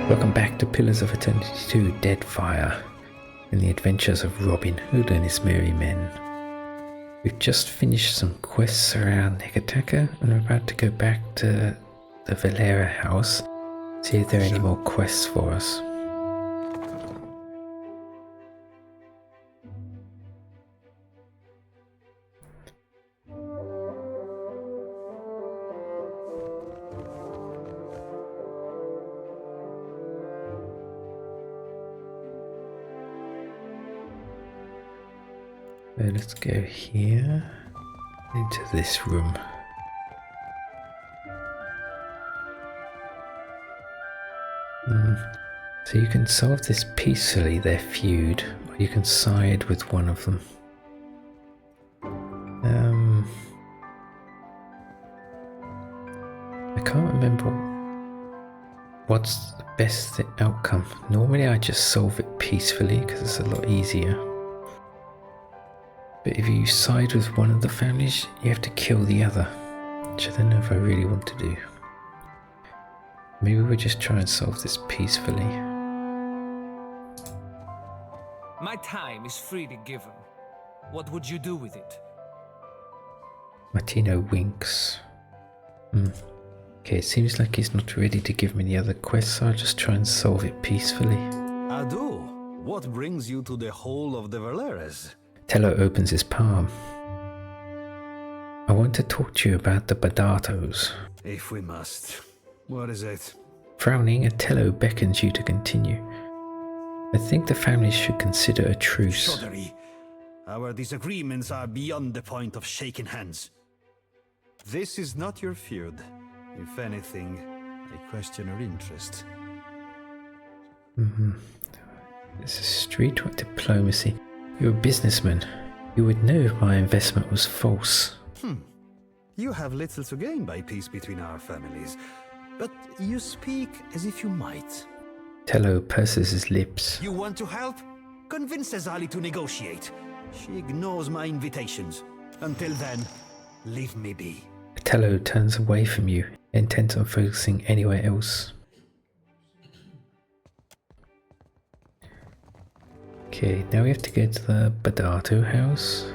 Welcome back to Pillars of Eternity 2 Deadfire and the adventures of Robin Hood and his merry men. We've just finished some quests around Nekataka and we're about to go back to the Valera house, see if there are any more quests for us. So let's go here into this room. So you can solve this peacefully, their feud, or you can side with one of them. I can't remember what's the best outcome. Normally I just solve it peacefully because it's a lot easier. But if you side with one of the families, you have to kill the other, which I don't know if I really want to do. Maybe we'll just try and solve this peacefully. My time is freely given. What would you do with it? Martino winks. Okay, it seems like he's not ready to give me the other quests, so I'll just try and solve it peacefully. Ado, what brings you to the whole of the Valeras? Tello opens his palm. I want to talk to you about the Bardattos. If we must. What is it? Frowning, Tello beckons you to continue. I think the families should consider a truce. Shoddery. Our disagreements are beyond the point of shaking hands. This is not your feud. If anything, I question your interest. It's a street with diplomacy. You're a businessman. You would know if my investment was false. You have little to gain by peace between our families, but you speak as if you might. Tello purses his lips. You want to help? Convince Azali to negotiate. She ignores my invitations. Until then, leave me be. Tello turns away from you, intent on focusing anywhere else. Okay, now we have to go to the Bardatto house.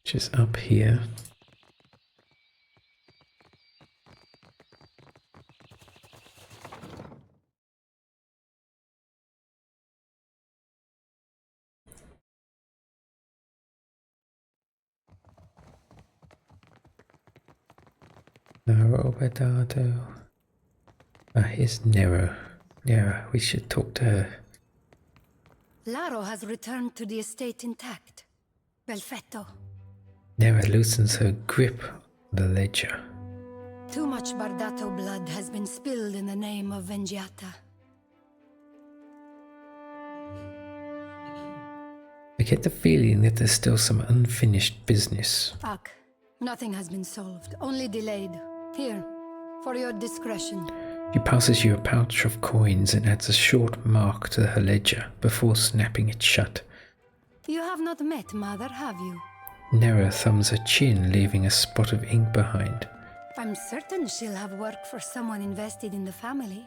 Which is up here. Nero Bardatto. Here's Nero. Nero, we should talk to her. Laro has returned to the estate intact. Perfetto. Nero loosens her grip on the ledger. Too much Bardatto blood has been spilled in the name of Vengiata. I get the feeling that there's still some unfinished business. Fuck. Nothing has been solved, only delayed. Here, for your discretion. She passes you a pouch of coins and adds a short mark to her ledger before snapping it shut. You have not met Mother, have you? Nero thumbs her chin, leaving a spot of ink behind. I'm certain she'll have work for someone invested in the family.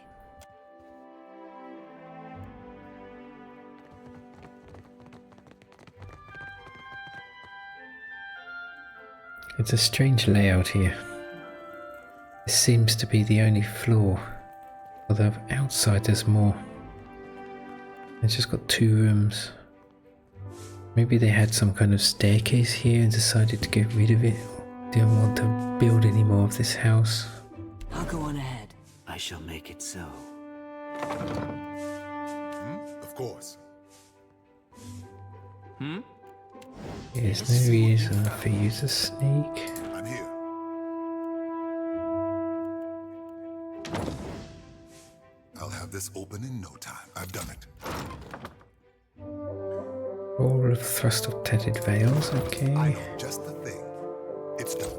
It's a strange layout here. This seems to be the only floor, although outside there's more. It's just got 2 rooms. Maybe they had some kind of staircase here and decided to get rid of it. Didn't want to build any more of this house. I'll go on ahead. I shall make it so. Of course. There's no reason for you to sneak. I'm here. I'll have this open in no time. I've done it. All of thrust of tattered veils, okay. I know just the thing. It's done.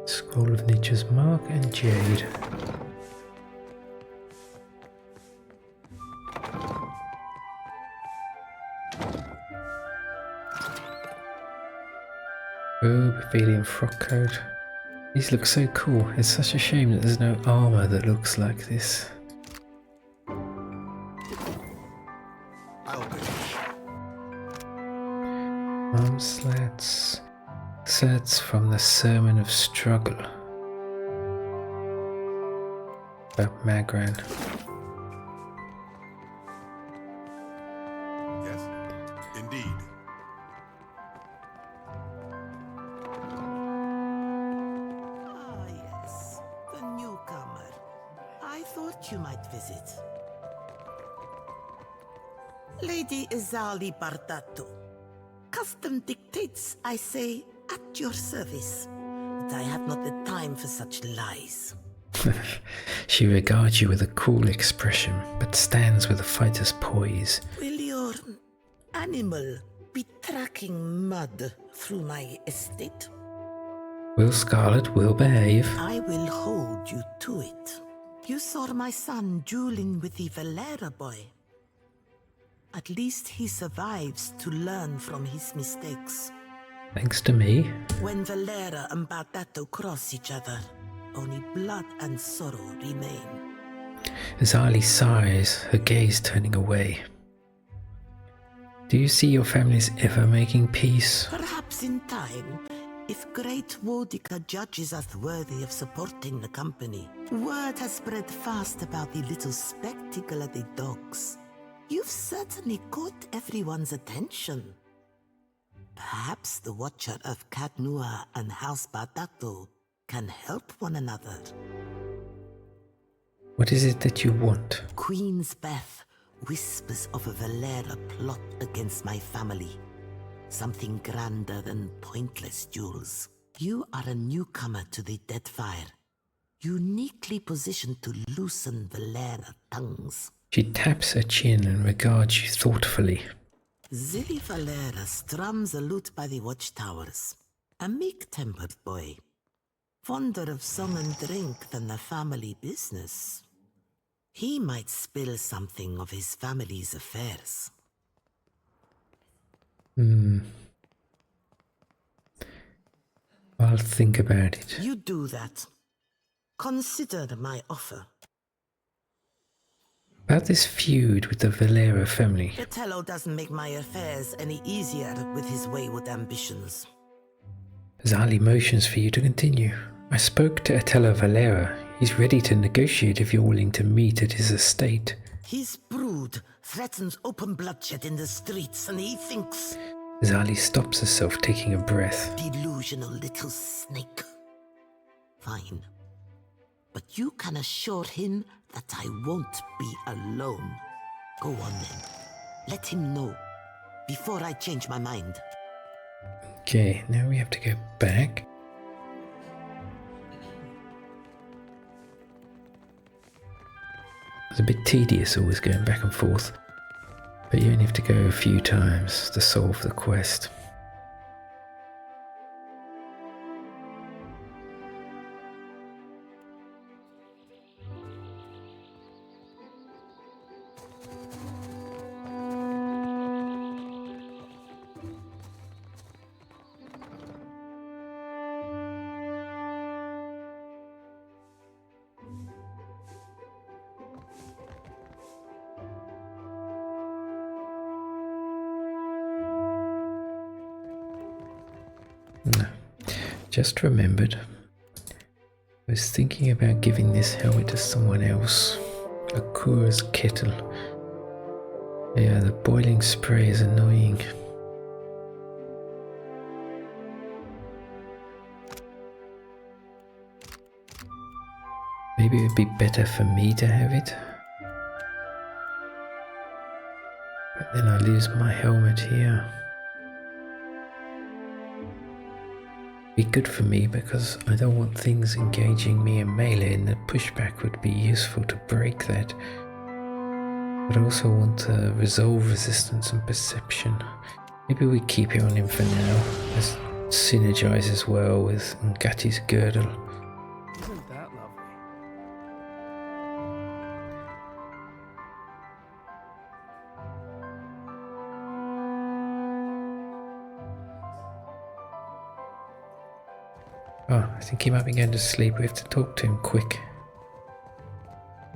Scroll of Nature's Mark and Jade. Robe, Valiant frock coat. These look so cool. It's such a shame that there's no armor that looks like this. I'll do. Arm slats. Excerpts from the Sermon of Struggle. About Magran. Yes, indeed. Ah, yes. The newcomer. I thought you might visit. Lady Izali Bardatto. Custom dictates, I say, at your service. But I have not the time for such lies. She regards you with a cool expression, but stands with a fighter's poise. Will your animal be tracking mud through my estate? Will Scarlet will behave? I will hold you to it. You saw my son dueling with the Valera boy. At least he survives to learn from his mistakes. Thanks to me. When Valera and Bardatto cross each other, only blood and sorrow remain. Azali sighs, her gaze turning away. Do you see your families ever making peace? Perhaps in time, if great Wodica judges us worthy of supporting the company. Word has spread fast about the little spectacle at the docks. You've certainly caught everyone's attention. Perhaps the Watcher of Cadnua and House Bardatto can help one another. What is it that you want? Queen's Beth whispers of a Valera plot against my family. Something grander than pointless duels. You are a newcomer to the Deadfire, uniquely positioned to loosen Valera tongues. She taps her chin and regards you thoughtfully. Zilli Valera strums a lute by the watchtowers. A meek-tempered boy. Fonder of song and drink than the family business. He might spill something of his family's affairs. I'll think about it. You do that. Consider my offer. About this feud with the Valera family. Bertello doesn't make my affairs any easier with his wayward ambitions. Zali motions for you to continue. I spoke to Atella Valera. He's ready to negotiate if you're willing to meet at his estate. His brood threatens open bloodshed in the streets, and he thinks... Zali stops herself, taking a breath. Delusional little snake. Fine. But you can assure him that I won't be alone. Go on then. Let him know. Before I change my mind. Okay, now we have to go back. It's a bit tedious always going back and forth, but you only have to go a few times to solve the quest. Just remembered, I was thinking about giving this helmet to someone else. Akura's kettle. Yeah, the boiling spray is annoying. Maybe it would be better for me to have it. But then I lose my helmet here. Be good for me because I don't want things engaging me in melee, and the pushback would be useful to break that. But I also want to resolve resistance and perception. Maybe we keep it on him for now. This synergizes well with Ngati's girdle. Isn't that lovely? Oh, I think he might be going to sleep. We have to talk to him quick.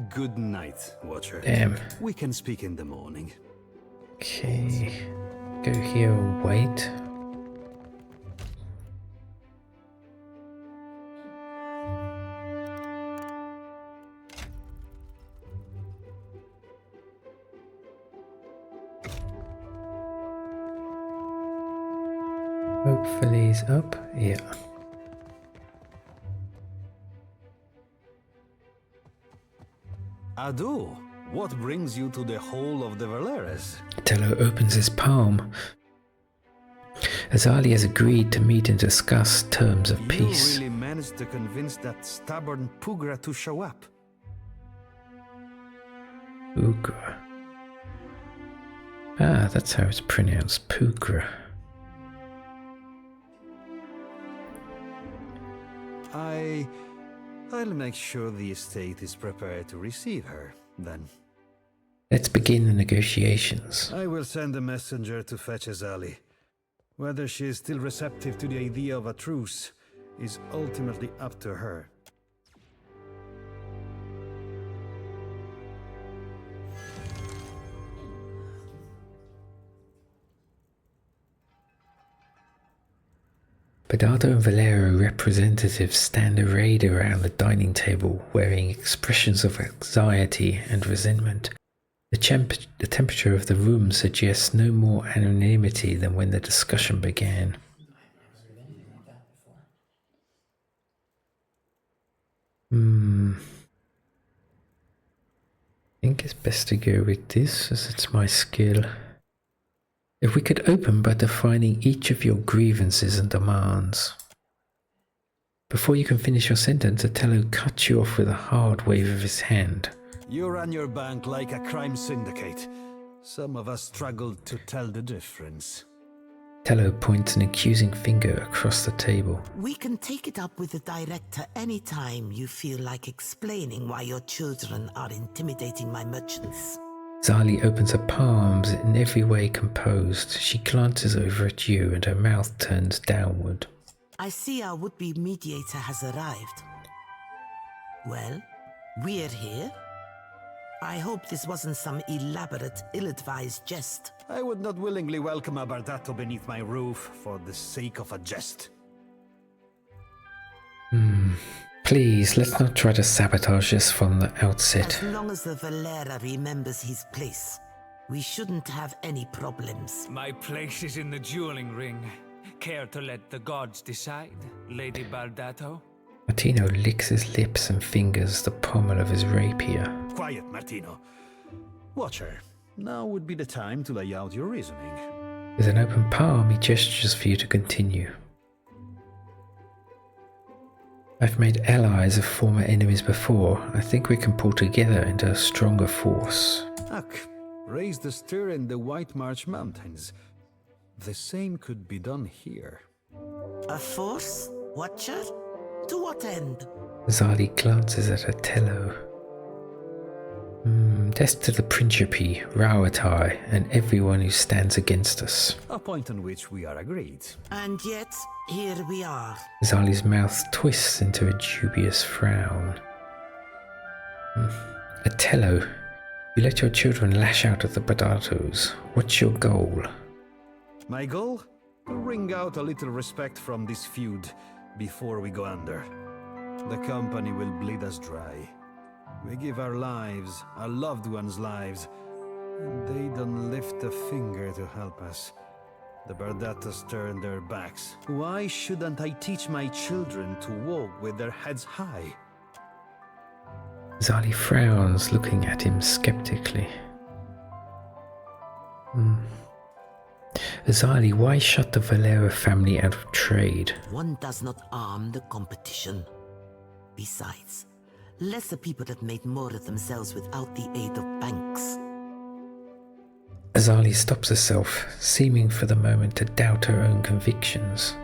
Good night, Watcher. Damn. We can speak in the morning. Okay. Go here and wait. Hopefully he's up. Yeah. Ado, what brings you to the Hall of the Valeras? Tello opens his palm. Azali has agreed to meet and discuss terms of peace. You really managed to convince that stubborn Pugra to show up. Pugra. Ah, that's how it's pronounced. Pugra. I'll make sure the estate is prepared to receive her, then. Let's begin the negotiations. I will send a messenger to fetch Azali. Whether she is still receptive to the idea of a truce is ultimately up to her. Bardatto and Valera representatives stand arrayed around the dining table, wearing expressions of anxiety and resentment. The temperature of the room suggests no more anonymity than when the discussion began. I think it's best to go with this, as it's my skill. If we could open by defining each of your grievances and demands. Before you can finish your sentence, Tello cuts you off with a hard wave of his hand. You run your bank like a crime syndicate. Some of us struggled to tell the difference. Tello points an accusing finger across the table. We can take it up with the director anytime you feel like explaining why your children are intimidating my merchants. Zali opens her palms, in every way composed. She glances over at you and her mouth turns downward. I see our would-be mediator has arrived. Well, we're here. I hope this wasn't some elaborate, ill-advised jest. I would not willingly welcome a Bardatto beneath my roof for the sake of a jest. Please, let's not try to sabotage this from the outset. As long as the Valera remembers his place, we shouldn't have any problems. My place is in the dueling ring. Care to let the gods decide, Lady Bardatto? Martino licks his lips and fingers the pommel of his rapier. Quiet, Martino. Watcher, now would be the time to lay out your reasoning. With an open palm, he gestures for you to continue. I've made allies of former enemies before. I think we can pull together into a stronger force. Ak, raise the stir in the White March Mountains. The same could be done here. A force? Watcher? To what end? Zali glances at Tello. Death to the Principe, RotH, and everyone who stands against us. A point on which we are agreed. And yet, here we are. Zali's mouth twists into a dubious frown. Tello, you let your children lash out at the Bardattos. What's your goal? My goal? To wring out a little respect from this feud before we go under. The company will bleed us dry. We give our lives, our loved ones' lives, and they don't lift a finger to help us. The Bardattos turn their backs. Why shouldn't I teach my children to walk with their heads high? Zali frowns, looking at him skeptically. Zali, why shut the Valera family out of trade? One does not arm the competition. Besides, lesser people have made more of themselves without the aid of banks. Azali stops herself, seeming for the moment to doubt her own convictions.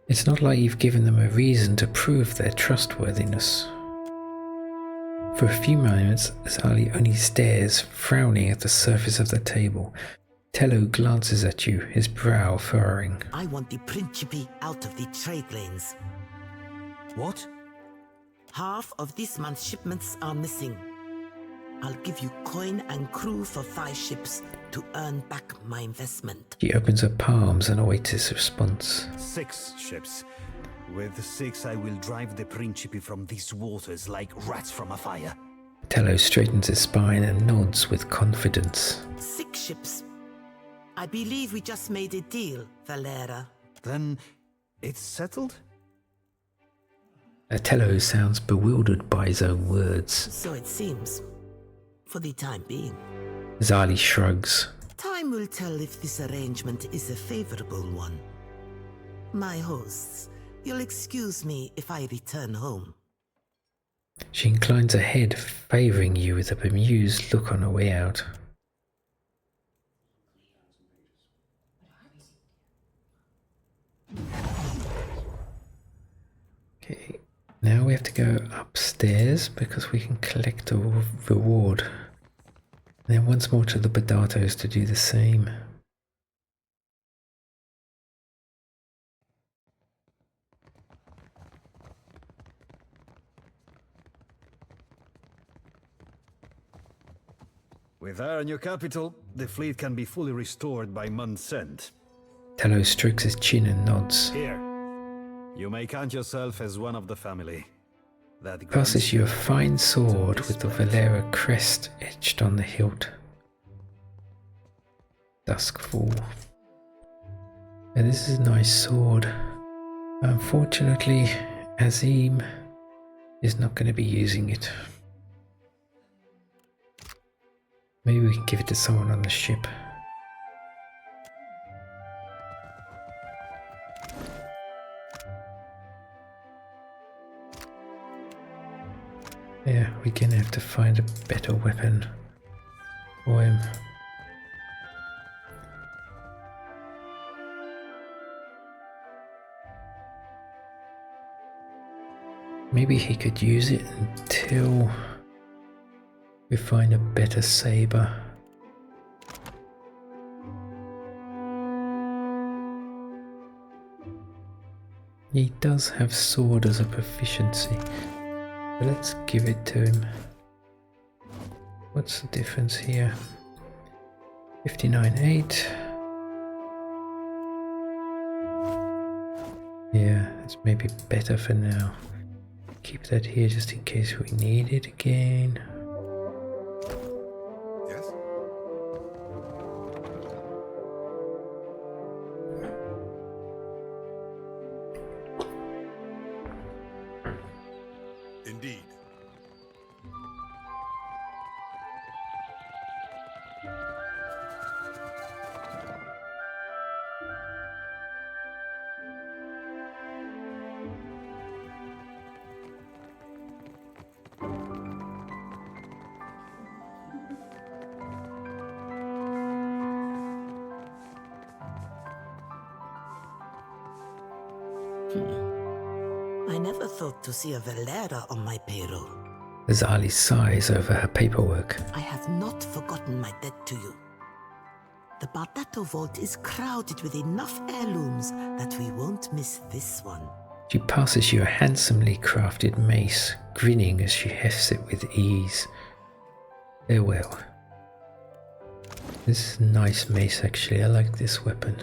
It's not like you've given them a reason to prove their trustworthiness. For a few moments, Azali only stares, frowning at the surface of the table. Tello glances at you, his brow furrowing. I want the Principe out of the trade lanes. What? Half of this month's shipments are missing. I'll give you coin and crew for 5 ships to earn back my investment. She opens her palms and awaits his response. 6 ships. With 6 I will drive the Principe from these waters like rats from a fire. Tello straightens his spine and nods with confidence. 6 ships. I believe we just made a deal, Valera. Then it's settled? Tello sounds bewildered by his own words. So it seems. For the time being. Zali shrugs. Time will tell if this arrangement is a favorable one. My hosts, you'll excuse me if I return home. She inclines her head, favouring you with a bemused look on her way out. Okay, now we have to go upstairs because we can collect a reward. And then once more to the Bardattos to do the same. With our new capital, the fleet can be fully restored by month's end. Tello strokes his chin and nods. Here, you may count yourself as one of the family. That Passes you a fine sword with the Valera crest etched on the hilt. Duskfall. And this is a nice sword. Unfortunately, Azim is not going to be using it. Maybe we can give it to someone on the ship. Yeah, we're gonna have to find a better weapon for him. Maybe he could use it until we find a better saber. He does have sword as a proficiency. But let's give it to him. What's the difference here? 59.8. Yeah, it's maybe better for now. Keep that here just in case we need it again. Yes? Indeed. I never thought to see a Valera on my payroll. Azali sighs over her paperwork. I have not forgotten my debt to you. The Bardatto vault is crowded with enough heirlooms that we won't miss this one. She passes you a handsomely crafted mace, grinning as she hefts it with ease. Farewell. This is a nice mace actually, I like this weapon.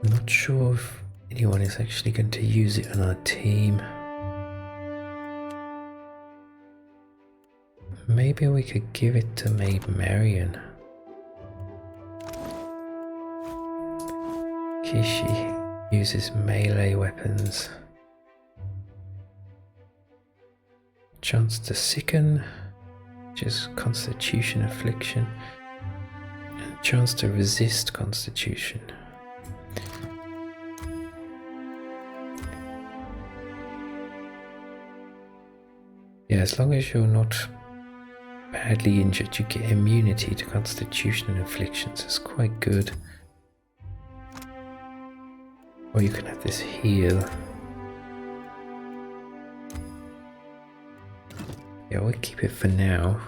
I'm not sure if anyone is actually going to use it on our team. Maybe we could give it to Maid Marian. Kishi uses melee weapons. Chance to sicken, which is Constitution Affliction, and chance to resist Constitution. Yeah, as long as you're not badly injured, you get immunity to Constitution and Afflictions. It's quite good. Or you can have this heal. Yeah, we'll keep it for now.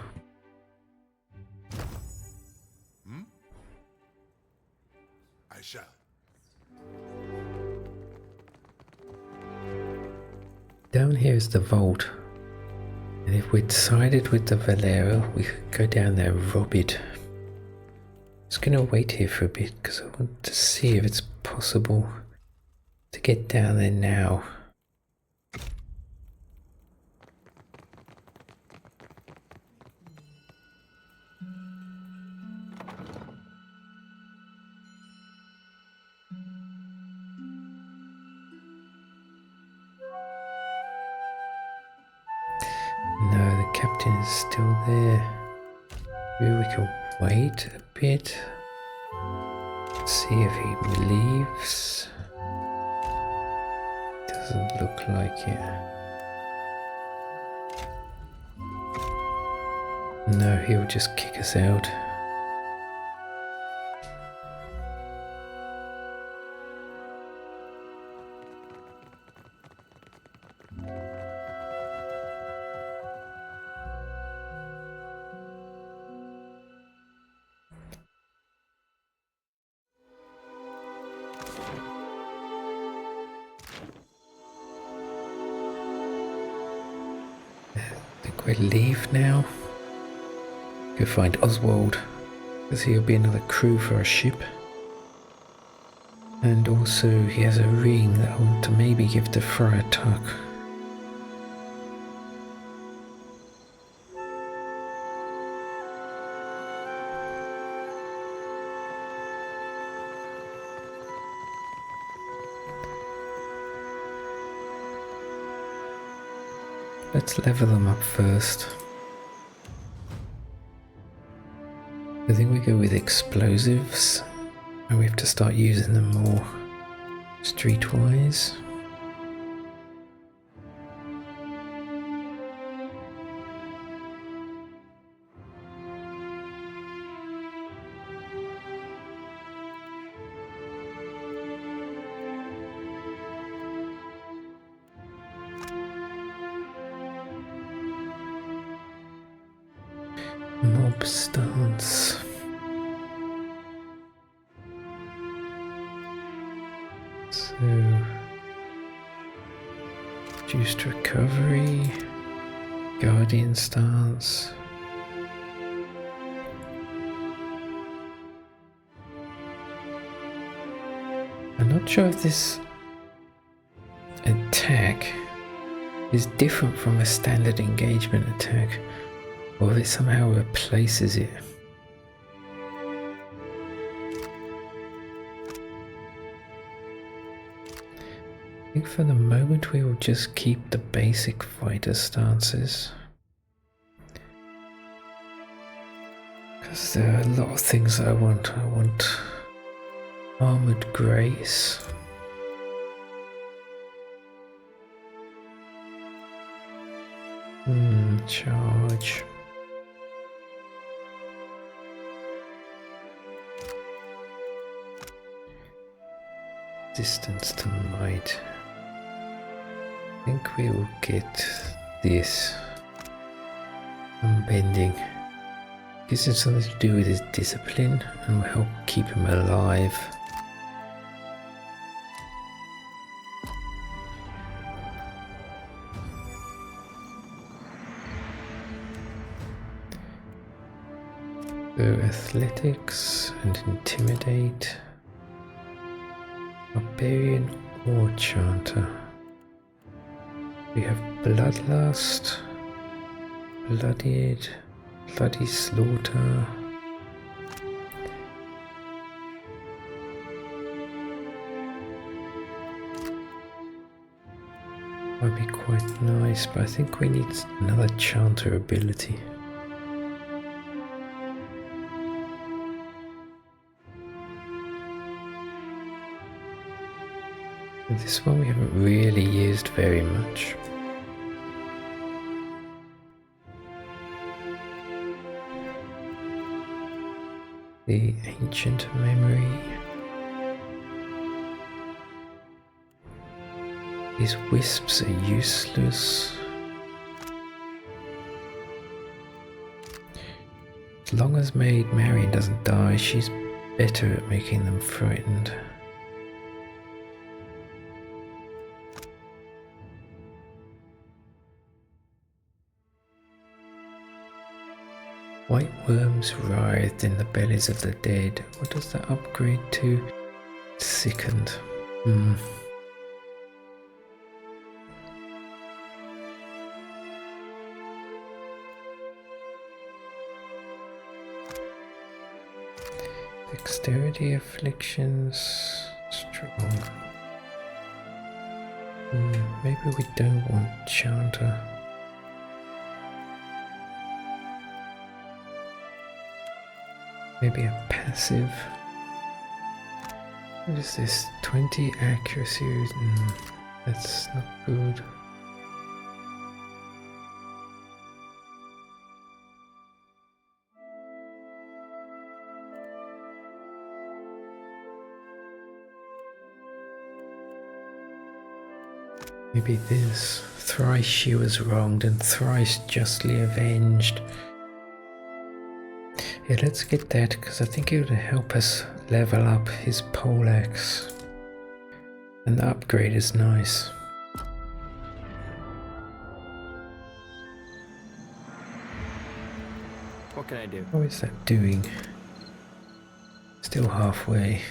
is the vault. And if we'd sided with the Valera, we could go down there and rob it. Just gonna wait here for a bit because I want to see if it's possible to get down there now. No, the captain is still there. Maybe we can wait a bit. See if he leaves. Doesn't look like it. No, he'll just kick us out. We leave now. Go find Oswald, because he'll be another crew for our ship. And also he has a ring that I want to maybe give to Friar Tuck. Let's level them up first. I think we go with explosives, and we have to start using them more streetwise. Mob stance. So, reduced recovery, guardian stance. I'm not sure if this attack is different from a standard engagement attack, or if it somehow replaces it. I think for the moment we will just keep the basic fighter stances, because there are a lot of things I want. I want armored grace. Charge. Distance to might. I think we will get this. Unbending. Gives him something to do with his discipline and will help keep him alive. So athletics and intimidate. Barbarian or chanter. We have bloodlust, bloody slaughter. Might be quite nice, but I think we need another chanter ability. This one we haven't really used very much. The ancient memory. These wisps are useless. As long as Maid Marian doesn't die, she's better at making them frightened. White worms writhed in the bellies of the dead. What does that upgrade to? Sickened. Dexterity afflictions. Strong. Maybe we don't want Chanter. Maybe a passive. What is this? 20 accuracy. That's not good. Maybe this. Thrice she was wronged and thrice justly avenged. Yeah, let's get that, because I think it would help us level up his poleaxe. And the upgrade is nice. What can I do? What is that doing? Still halfway.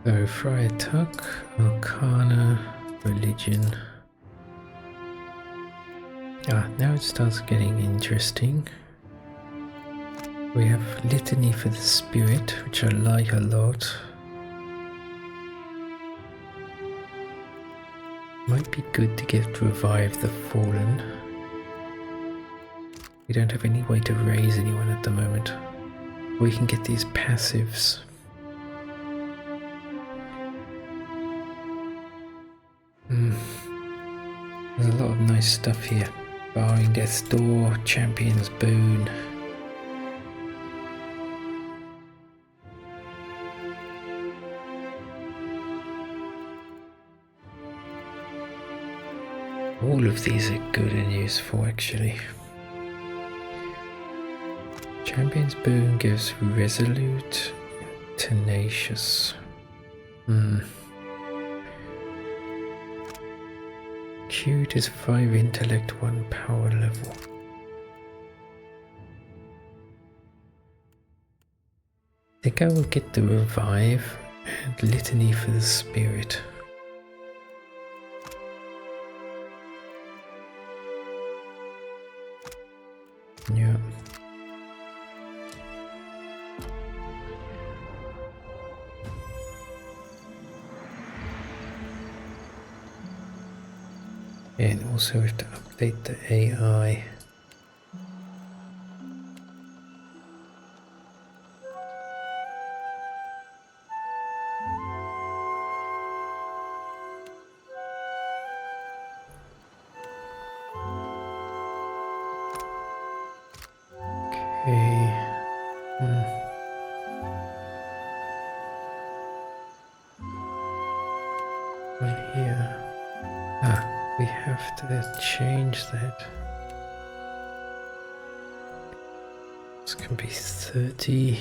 So, Friar Tuck, Arcana, Religion. Now it starts getting interesting. We have Litany for the Spirit, which I like a lot. Might be good to get Revive the Fallen. We don't have any way to raise anyone at the moment. We can get these passives. There's a lot of nice stuff here. Barring Death's Door, Champion's Boon. All of these are good and useful actually. Champion's Boon gives Resolute, Tenacious. Cute is 5 intellect, 1 power level. I think I will get the Revive and Litany for the Spirit. Yeah. And also we have to update the AI. Okay. Right here. We have to change that. This can be 30.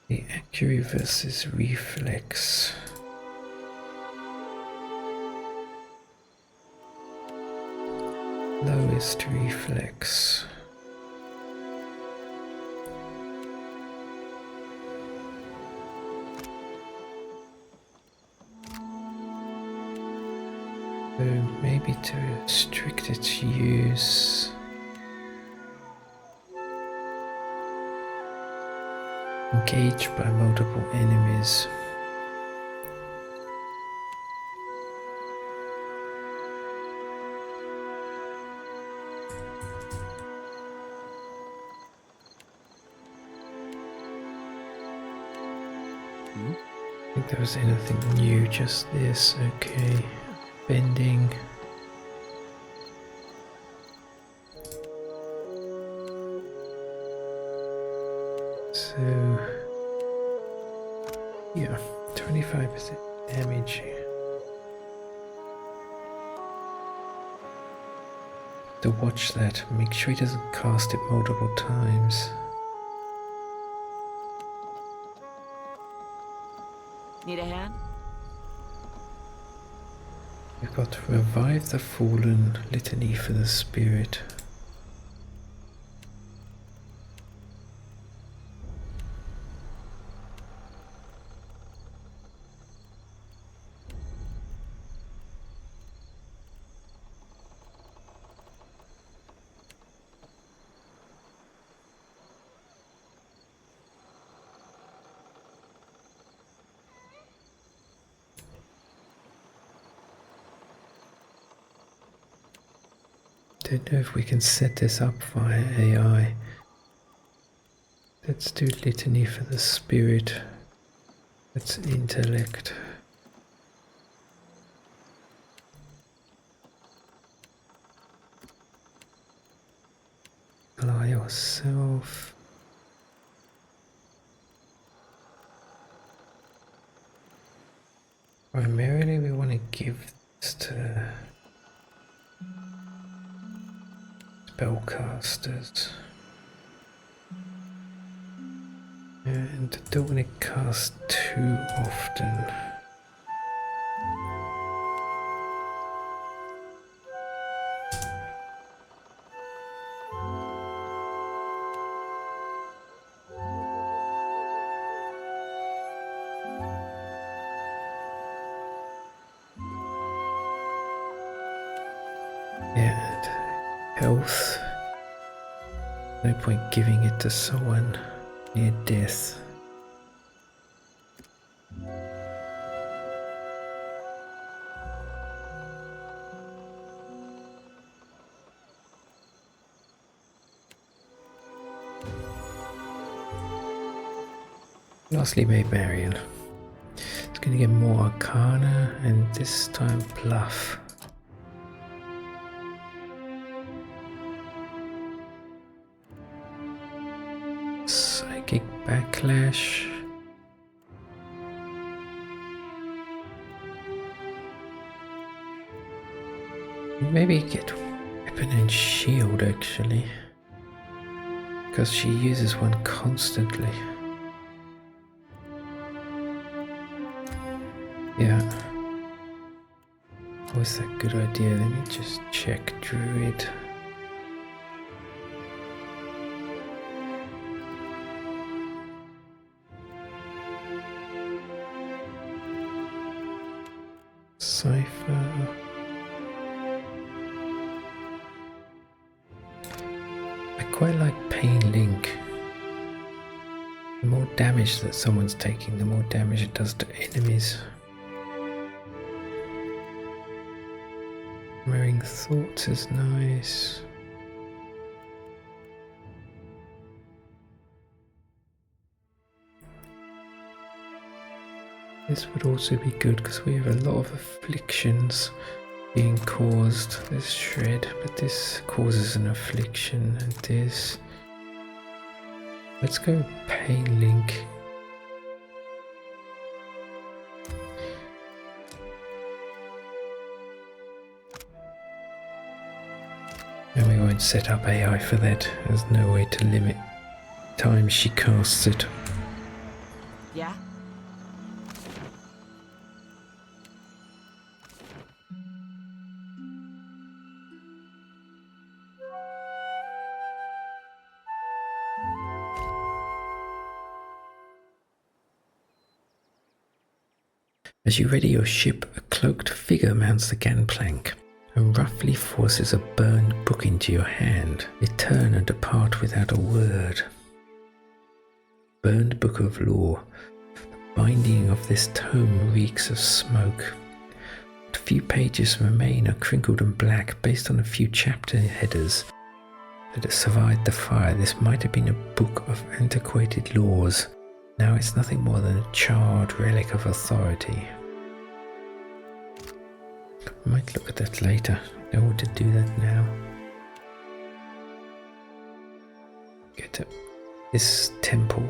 The accuracy versus reflex. Lowest reflex. So maybe to restrict its use. Engaged by multiple enemies. I think there was anything new, just this, okay. Bending. So, yeah, 25% damage. To watch that, make sure he doesn't cast it multiple times. Need a hand? We've got Revive the Fallen, Litany for the Spirit. Don't know if we can set this up via AI. Let's do Litany for the Spirit. Let's intellect. Allow yourself. Primarily we want to give this to spellcasters. And don't want to cast too often. And health. No point giving it to someone near death. Lastly, Maid Marian. It's going to get more Arcana and this time Bluff. Psychic Backlash. Maybe get Weapon and Shield actually, because she uses one constantly. Yeah. Was that a good idea? Let me just check Druid. Cypher. I quite like Pain Link. The more damage that someone's taking, the more damage it does to enemies. Mirroring Thoughts is nice. This would also be good because we have a lot of afflictions being caused. This Shred, but this causes an affliction, and this. Let's go Pain Link. And we won't set up AI for that. There's no way to limit time she casts it. Yeah? As you ready your ship, a cloaked figure mounts the gangplank and roughly forces a burned book into your hand. They turn and depart without a word. Burned Book of Lore. The binding of this tome reeks of smoke. What few pages remain are crinkled and black based on a few chapter headers that have survived the fire. This might have been a book of antiquated laws. Now it's nothing more than a charred relic of authority. I might look at that later. I don't want to do that now. Get to this temple.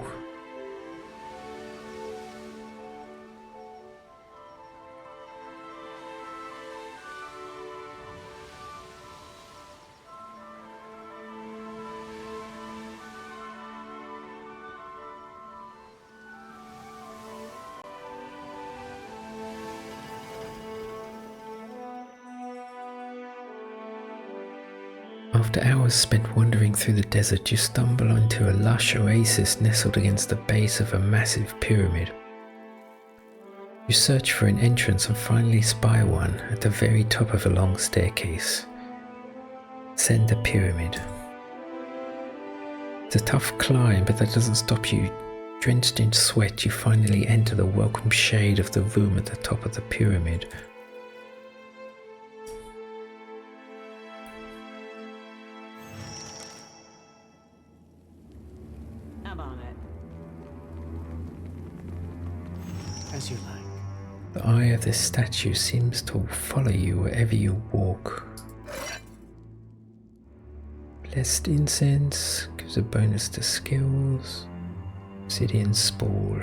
After hours spent wandering through the desert, you stumble onto a lush oasis nestled against the base of a massive pyramid. You search for an entrance and finally spy one at the very top of a long staircase. Ascend the pyramid. It's a tough climb, but that doesn't stop you. Drenched in sweat, you finally enter the welcome shade of the room at the top of the pyramid. I'm on it. As you like. The eye of this statue seems to follow you wherever you walk. Blessed incense gives a bonus to skills. Obsidian Spall.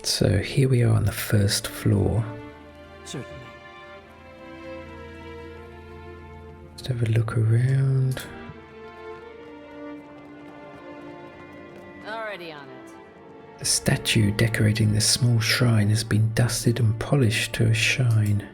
So here we are on the first floor. Certainly. Let's have a look around. Already on it. The statue decorating this small shrine has been dusted and polished to a shine.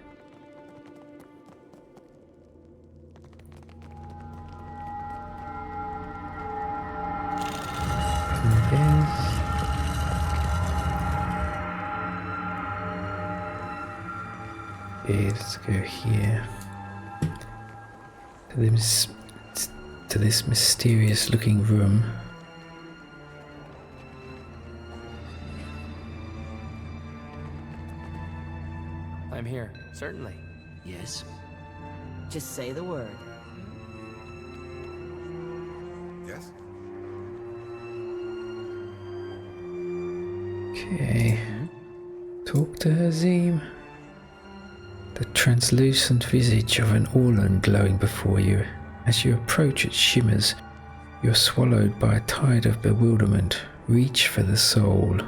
Okay, let's go here. To this mysterious looking room. I'm here, certainly. Yes. Just say the word. Yes? Okay. Talk to her, Zim. The translucent visage of an Orlan glowing before you. As you approach, it shimmers. You're swallowed by a tide of bewilderment. Reach for the soul.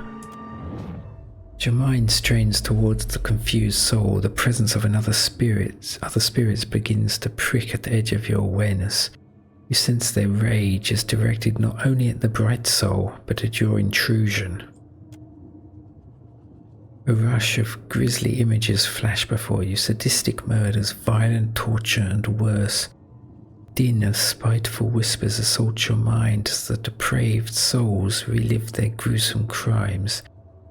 As your mind strains towards the confused soul, the presence of other spirits begins to prick at the edge of your awareness. You sense their rage is directed not only at the bright soul, but at your intrusion. A rush of grisly images flash before you, sadistic murders, violent torture, and worse. Din of spiteful whispers assault your mind as the depraved souls relive their gruesome crimes.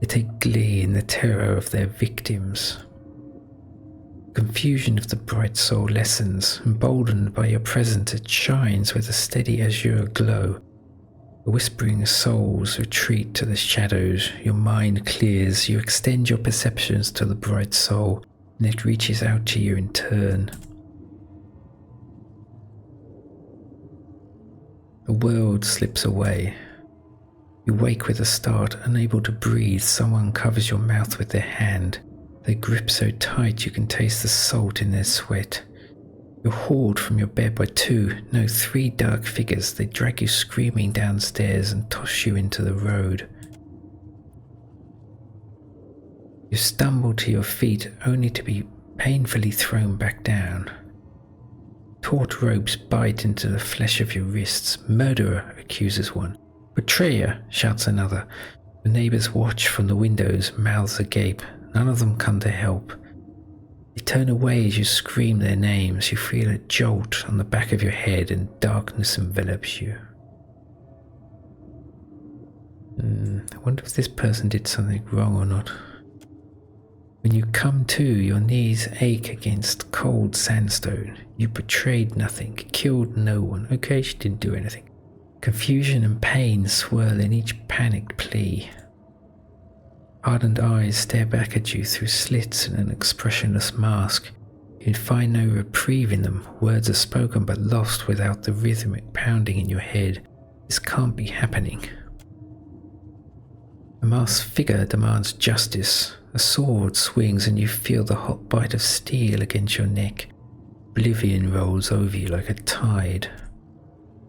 They take glee in the terror of their victims. Confusion of the bright soul lessens, emboldened by your presence it shines with a steady azure glow. The whispering souls retreat to the shadows, your mind clears, you extend your perceptions to the bright soul, and it reaches out to you in turn. The world slips away. You wake with a start, unable to breathe. Someone covers your mouth with their hand. They grip so tight you can taste the salt in their sweat. You're hauled from your bed by three dark figures. They drag you screaming downstairs and toss you into the road. You stumble to your feet only to be painfully thrown back down. Taut ropes bite into the flesh of your wrists. Murderer, accuses one. Betrayer, shouts another. The neighbours watch from the windows, mouths agape. None of them come to help. They turn away as you scream their names. You feel a jolt on the back of your head and darkness envelops you. I wonder if this person did something wrong or not. When you come to, your knees ache against cold sandstone. You betrayed nothing, killed no one. Okay, she didn't do anything. Confusion and pain swirl in each panicked plea. Ardent eyes stare back at you through slits in an expressionless mask. You'd find no reprieve in them. Words are spoken but lost without the rhythmic pounding in your head. This can't be happening. A masked figure demands justice. A sword swings and you feel the hot bite of steel against your neck. Oblivion rolls over you like a tide.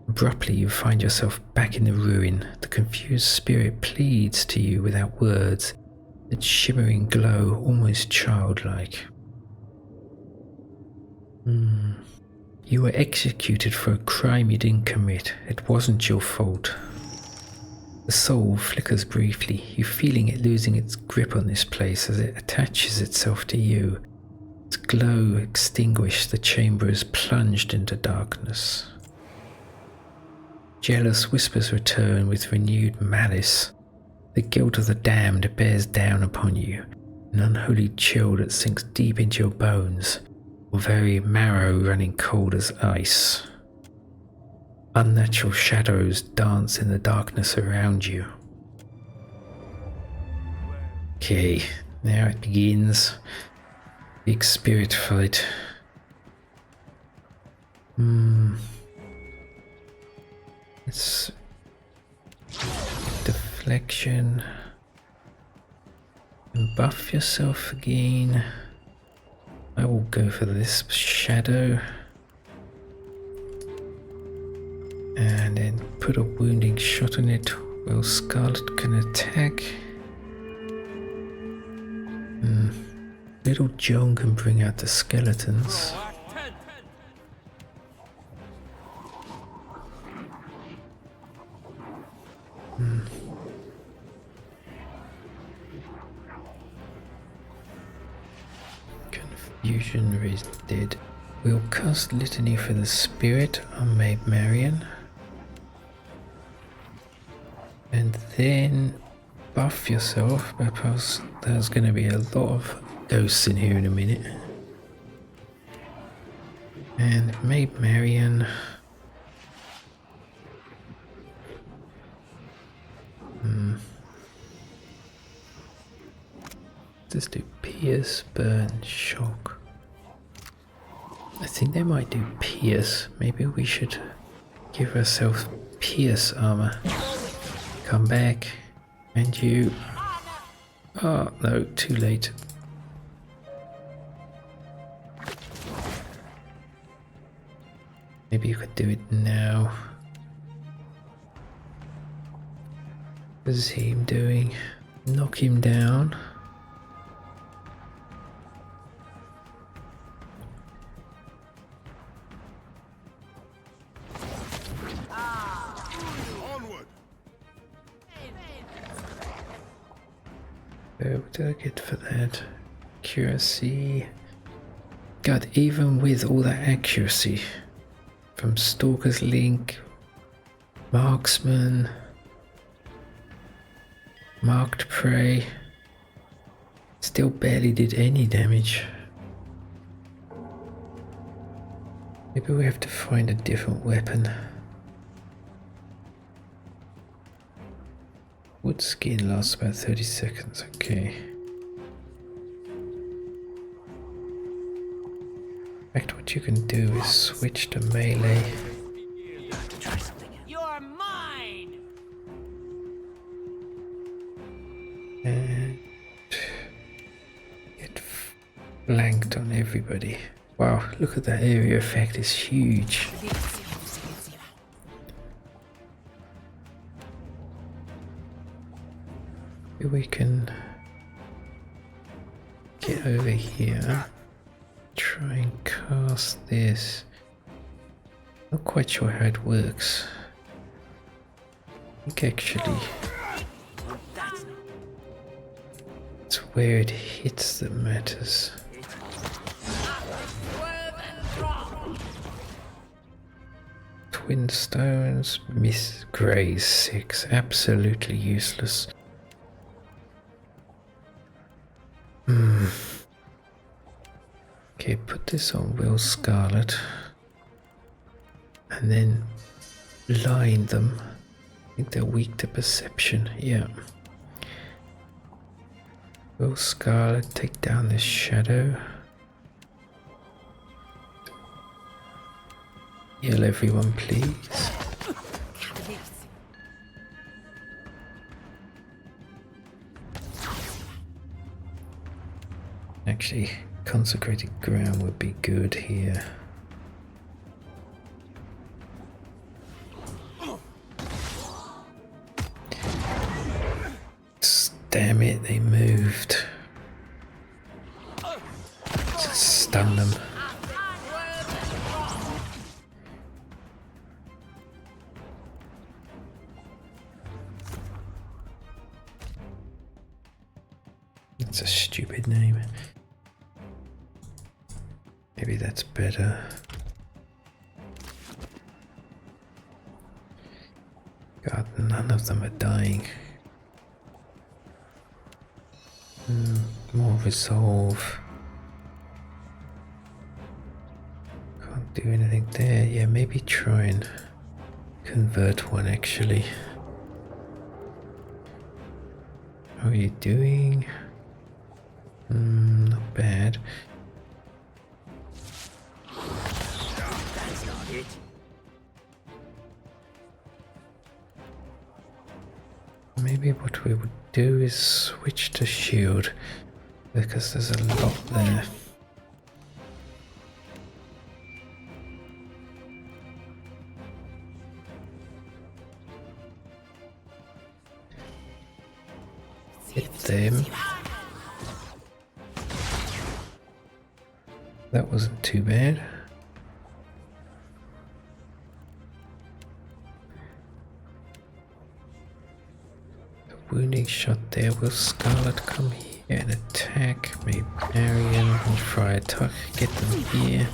Abruptly you find yourself back in the ruin. The confused spirit pleads to you without words, its shimmering glow almost childlike. You You were executed for a crime you didn't commit. It wasn't your fault. The soul flickers briefly, you feeling it losing its grip on this place as it attaches itself to you. Its glow extinguished, the chamber is plunged into darkness. Jealous whispers return with renewed malice. The guilt of the damned bears down upon you, an unholy chill that sinks deep into your bones, your very marrow running cold as ice. Unnatural shadows dance in the darkness around you. Okay, now it begins. Big spirit fight. It's deflection. And buff yourself again. I will go for this shadow. And then put a wounding shot on it. Will Scarlet can attack. Little John can bring out the skeletons. Confusion raised dead. We'll cast Litany for the Spirit on Maid Marian. And then buff yourself because there's going to be a lot of ghosts in here in a minute. And Maid Marian. Let's do Pierce, Burn, Shock. I think they might do Pierce. Maybe we should give ourselves Pierce armor. Come back. And you. Oh, no, too late. Maybe you could do it now. What is he doing? Knock him down. What did I get for that? Accuracy. God, even with all that accuracy from Stalker's Link, Marksman, Marked Prey, still barely did any damage. Maybe we have to find a different weapon. Wood skin lasts about 30 seconds, okay. In fact, what you can do is switch to melee. You're mine. And get flanked on everybody. Wow, look at that area effect, it's huge. We can get over here, try and cast this. Not quite sure how it works. I think actually it's where it hits that matters. Twin stones, Miss Gray's 6, absolutely useless. Okay, put this on Will Scarlet and then line them. I think they're weak to perception, yeah. Will Scarlet take down this shadow. Heal everyone, please. Actually, consecrated ground would be good here. Damn it, they moved. Just stun them. stupid name. Maybe that's better. God, none of them are dying. More resolve. Can't do anything there. Yeah, maybe try and convert one actually. How are you doing? Not bad. That's not it. Maybe what we would do is switch to shield, because there's a lot there. Hit them. That wasn't too bad. Wounding shot there. Will Scarlet come here and attack? Maybe Marion will try attack. Get them here.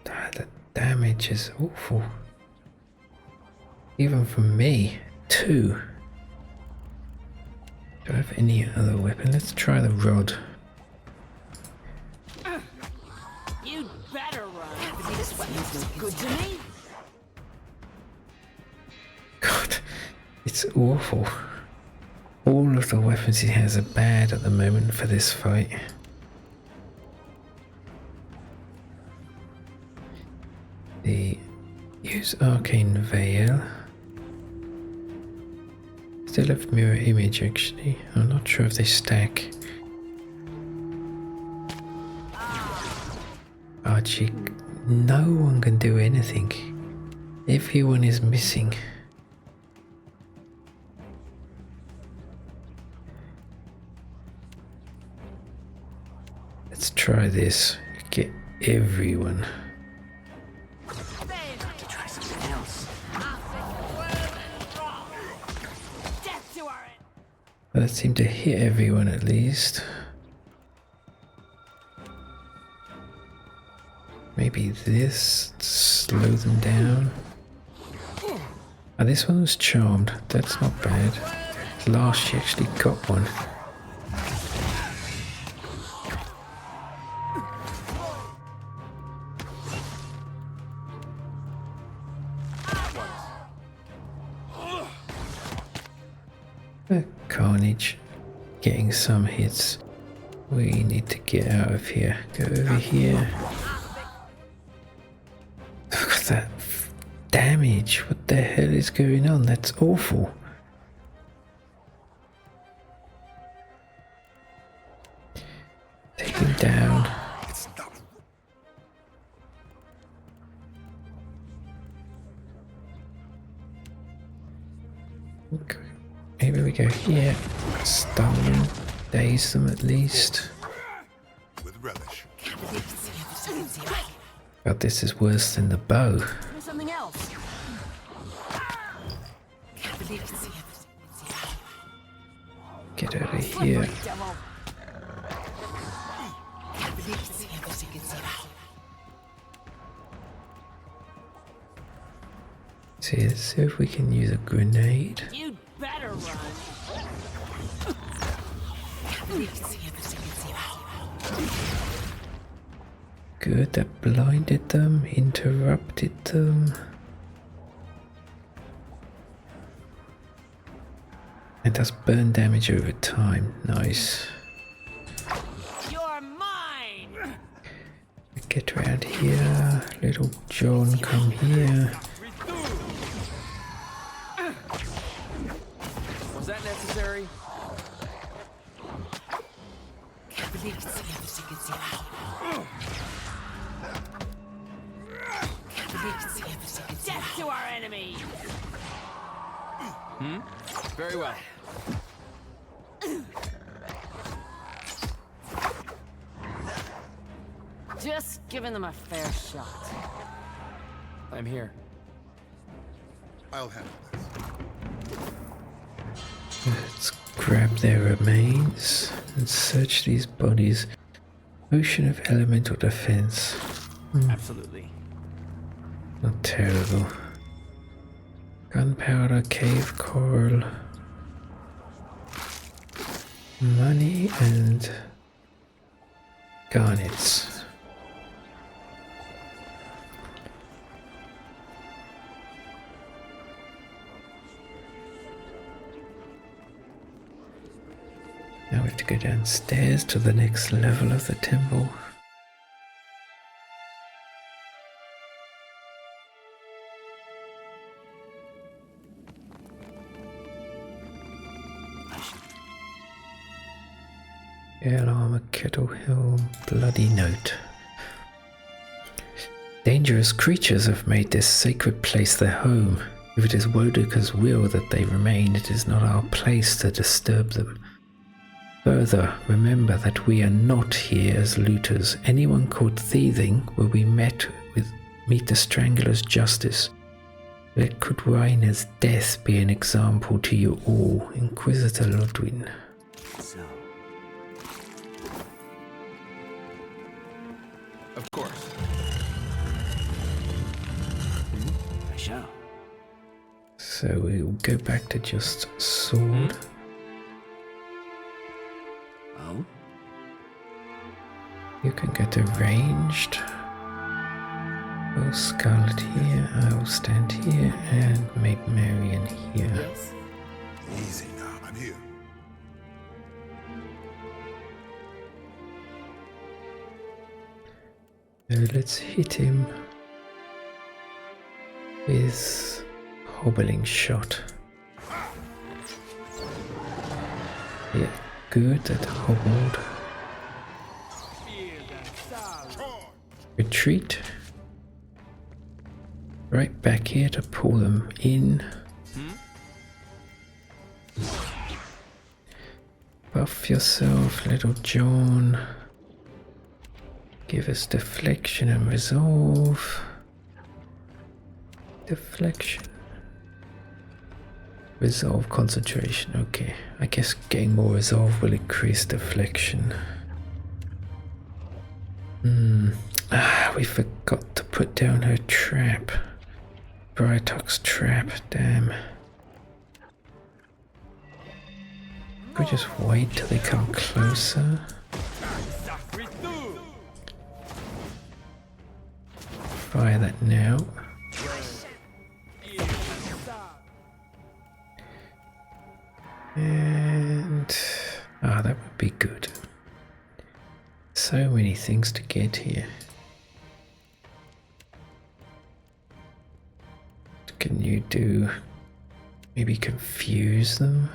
The damage is awful. Even from me, too. Do I have any other weapon? Let's try the rod. You'd better run. This weapon's no good to me. God, it's awful. All of the weapons he has are bad at the moment for this fight. The use Arcane Veil. Still have Mirror Image actually. I'm not sure if they stack. Archie, no one can do anything. Everyone is missing. Let's try this. Get everyone. To try something else. Well, that seemed to hit everyone at least. Maybe this to slow them down. Oh, this one was charmed. That's not bad. Last she actually got one. Carnage getting some hits. We need to get out of here. Go over here. Look at that damage. What the hell is going on? That's awful. Take him down. Okay. Maybe we go here, stun them, daze them at least. With relish. God, this is worse than the bow. Try something else. Get over here. Devil. See, let's see if we can use a grenade. You'd better run. Good, that blinded them, interrupted them. It does burn damage over time. Nice. You're mine. Get around here. Little John, come here. Was that necessary? Death to our enemy. Very well. Just giving them a fair shot. I'm here. I'll handle this. Let's grab their remains and search these bodies. Ocean of elemental defense. Absolutely. Not terrible. Gunpowder, cave coral, money and garnets. Now we have to go downstairs to the next level of the temple. Air armor, kettle helm, bloody note. Dangerous creatures have made this sacred place their home. If it is Wodika's will that they remain, it is not our place to disturb them. Further, remember that we are not here as looters. Anyone caught thieving will be meet the Strangler's justice. Let Kudwaina's death be an example to you all. Inquisitor Lödwyn. So, Of course. I shall. So we'll go back to just sword. Oh? You can get a ranged. We'll Scarlet here, I'll stand here and make Marion here. Yes. Easy now, I'm here. Let's hit him with hobbling shot. Yeah, good, that hobbled. Retreat. Right back here to pull them in. Buff yourself, little John. Give us deflection and resolve. Deflection. Resolve concentration. Okay, I guess getting more resolve will increase deflection. We forgot to put down her trap. Brytok's trap, damn. Could we just wait till they come closer? Fire that now. And that would be good. So many things to get here. What can you do? Maybe confuse them?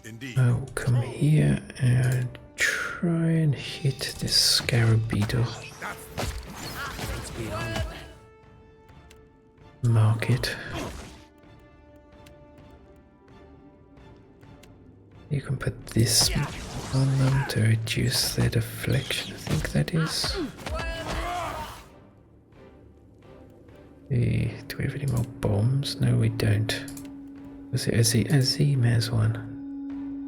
Indeed. I'll come here and try and hit this scarab beetle. Mark it. You can put this on them to reduce their deflection, I think that is. Do we have any more bombs? No, we don't. Was it Azim has one?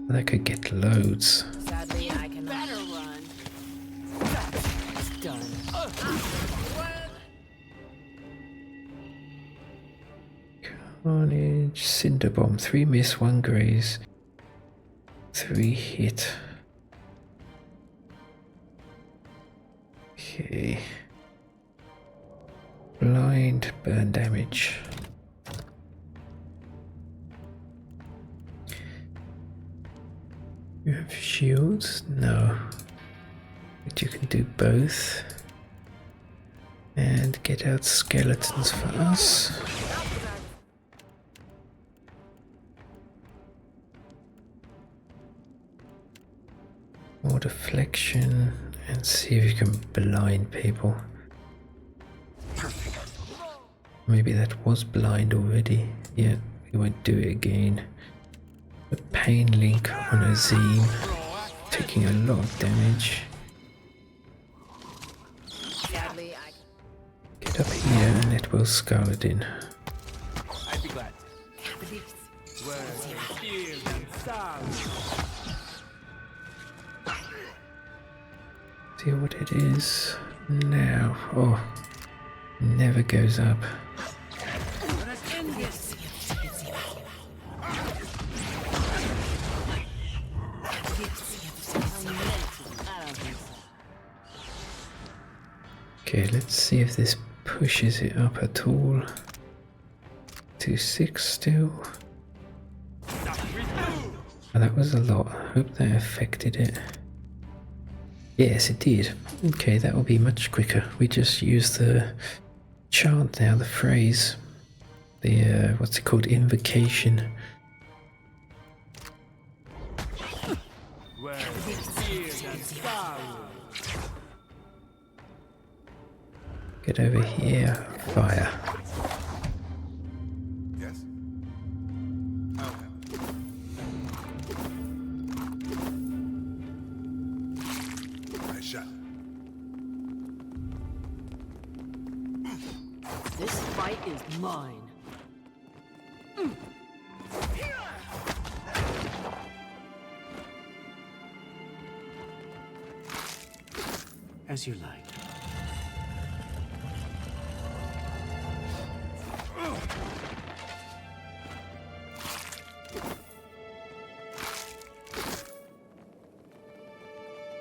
That could get loads. Sadly, I can better run. It's done. Carnage, Cinder Bomb, 3 miss, 1 graze, 3 hit. Okay. Blind, burn damage. You have shields? No. But you can do both. And get out skeletons for us. More deflection and see if you can blind people. Maybe that was blind already. Yeah, we won't do it again. The pain link on Azim, taking a lot of damage. Up here and it will Scald in. I'd be glad. See what it is now. Oh, never goes up. Okay, let's see if this pushes it up at all. 2-6 still. Oh, that was a lot. I hope that affected it. Yes, it did. Okay, that will be much quicker. We just use the chant now, the phrase. The, what's it called? Invocation. Get over here. Fire. Yes? I'll have it. I shall. This fight is mine. As you like.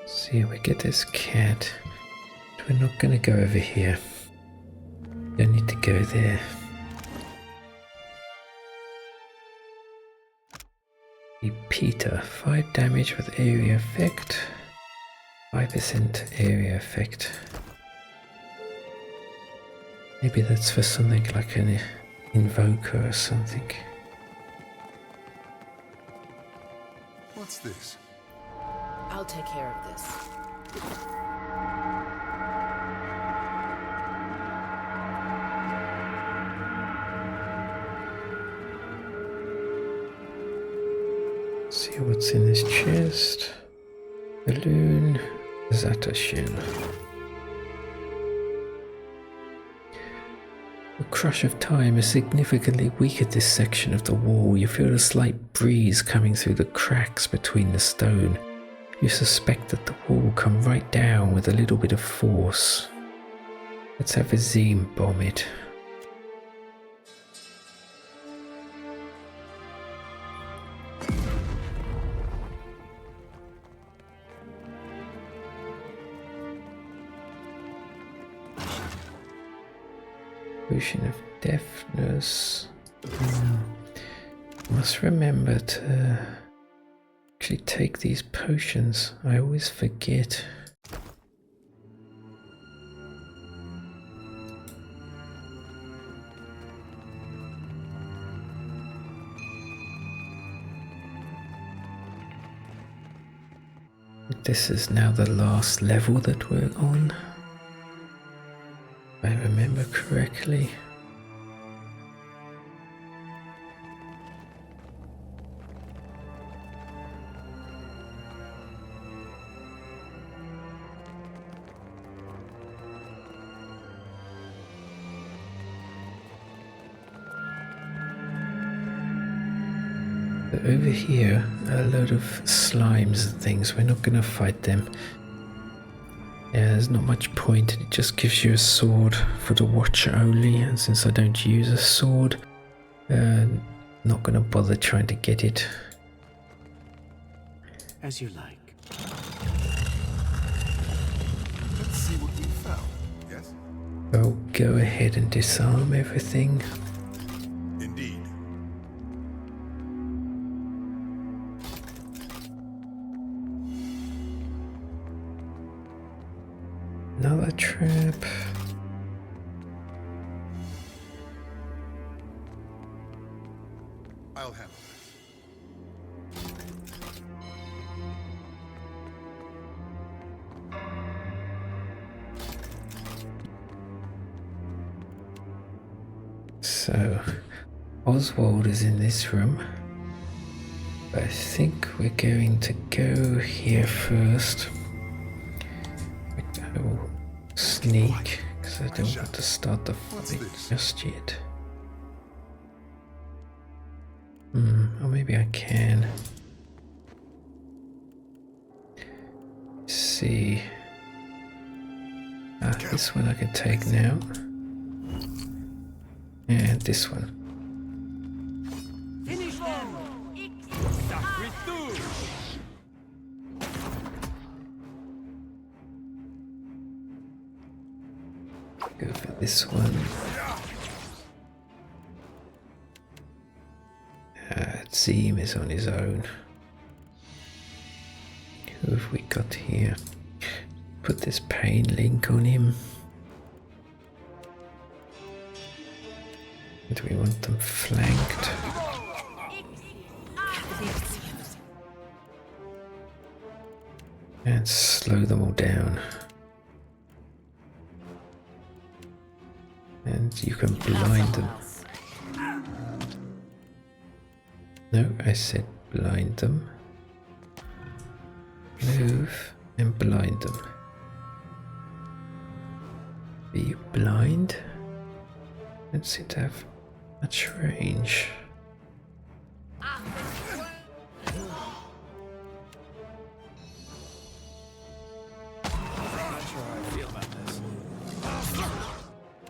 See how we get this cat. We're not going to go over here. Don't need to go there. Repeater. 5 damage with area effect. 5% area effect. Maybe that's for something like an invoker or something. What's this? I'll take care of this. See what's in this chest. Balloon. Zata shell. The crush of time has significantly weakened this section of the wall. You feel a slight breeze coming through the cracks between the stone. You suspect that the wall will come right down with a little bit of force. Let's have Azim bomb it. Potion of deafness. Must remember to actually take these potions. I always forget. This is now the last level that we're on. If I remember correctly. Over here, a load of slimes and things. We're not going to fight them. Yeah, there's not much point. It just gives you a sword for the watcher only. And since I don't use a sword, not going to bother trying to get it. As you like. Let's see what we found. Yes? I'll go ahead and disarm everything. Indeed. Another trap. I'll handle this. So, Oswald is in this room. I think we're going to go here first. Sneak, because because I don't want to start the fight just yet. Or maybe I can. Let's see. This one I can take now. And this one. Finish them! Go for this one. Zeem is on his own. Who have we got here? Put this pain link on him. Do we want them flanked? And slow them all down. And you can blind them. No, I said blind them. Move and blind them. Are you blind? Don't seem to have much range.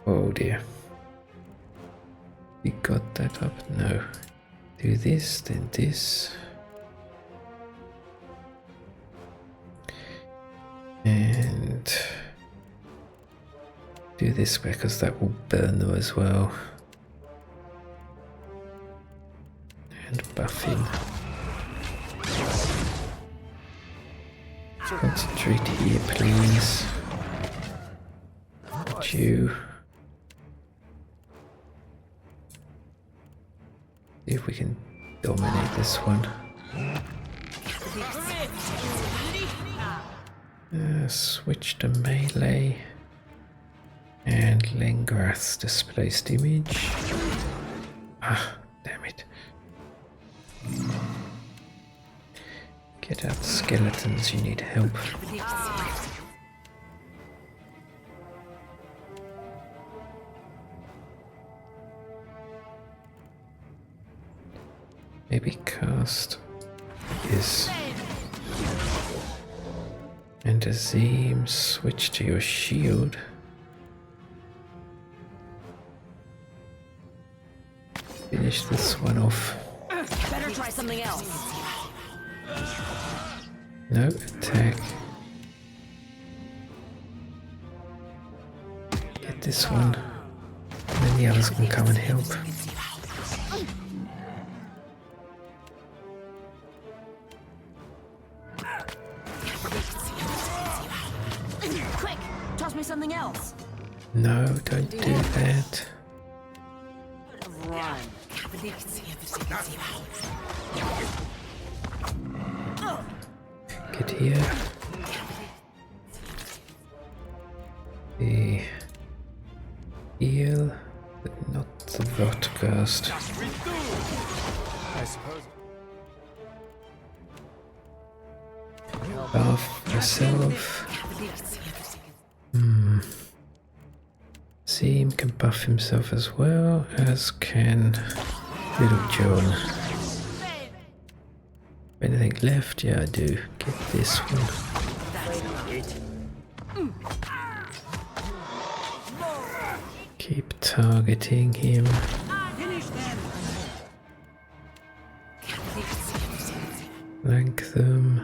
Oh dear. You got that up? No. Do this, then this. And do this because that will burn them as well. And buff him. Concentrate here, please. Not you. See if we can dominate this one. Switch to melee. And Lengrath's displaced image. Ah, damn it. Get out the skeletons, you need help. Maybe cast this. And Azim, switch to your shield. Finish this one off. Better try something else. No, attack. Get this one. And then the others can come and help. Quick, toss me something else. No, don't do that. Run. Get here. The heal, but not the RotH cast. I suppose. Buff myself. Zeem can buff himself as well, as can Little John. Anything left? Yeah, I do. Get this one. Keep targeting him. Flank them.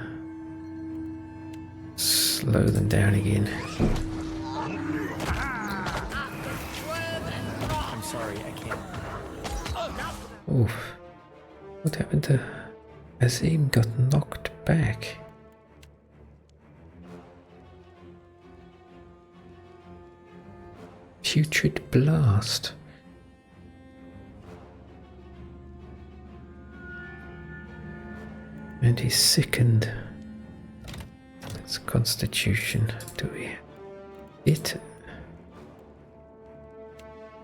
Slow them down again. I'm sorry, I can't. Oof. What happened to Azim? Got knocked back. Putrid blast. And he's sickened. That's constitution. Do we hit?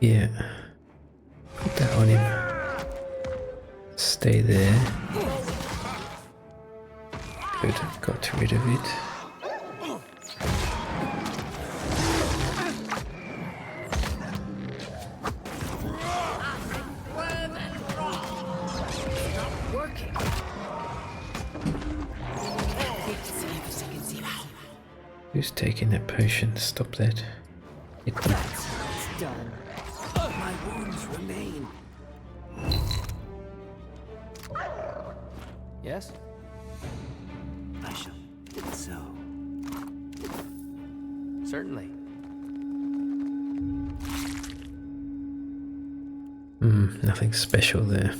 Yeah. Put that on him. Stay there. Good, got rid of it. Who's taking that potion? Stop that. That's how it's done. My wounds remain. Yes? I shall do so. Certainly. Nothing special there.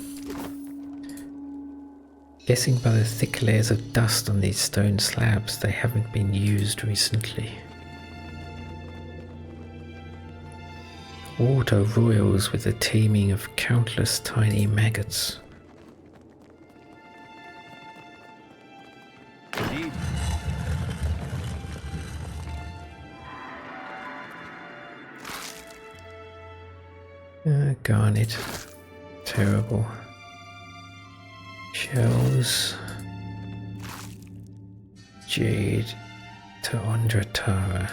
Guessing by the thick layers of dust on these stone slabs, they haven't been used recently. Water roils with the teeming of countless tiny maggots. Indeed. Garnet. Terrible. Shells. Jade to Ondratara.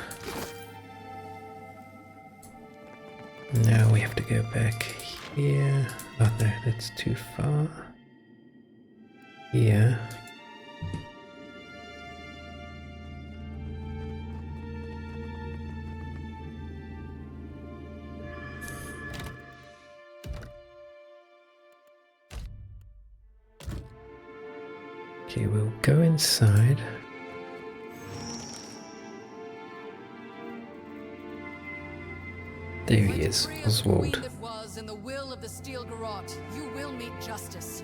Now we have to go back here. Oh no, that's too far. Here. Okay, we'll go inside. There he is, Oswald. That was in the will of the Steel Garrote, you will meet justice.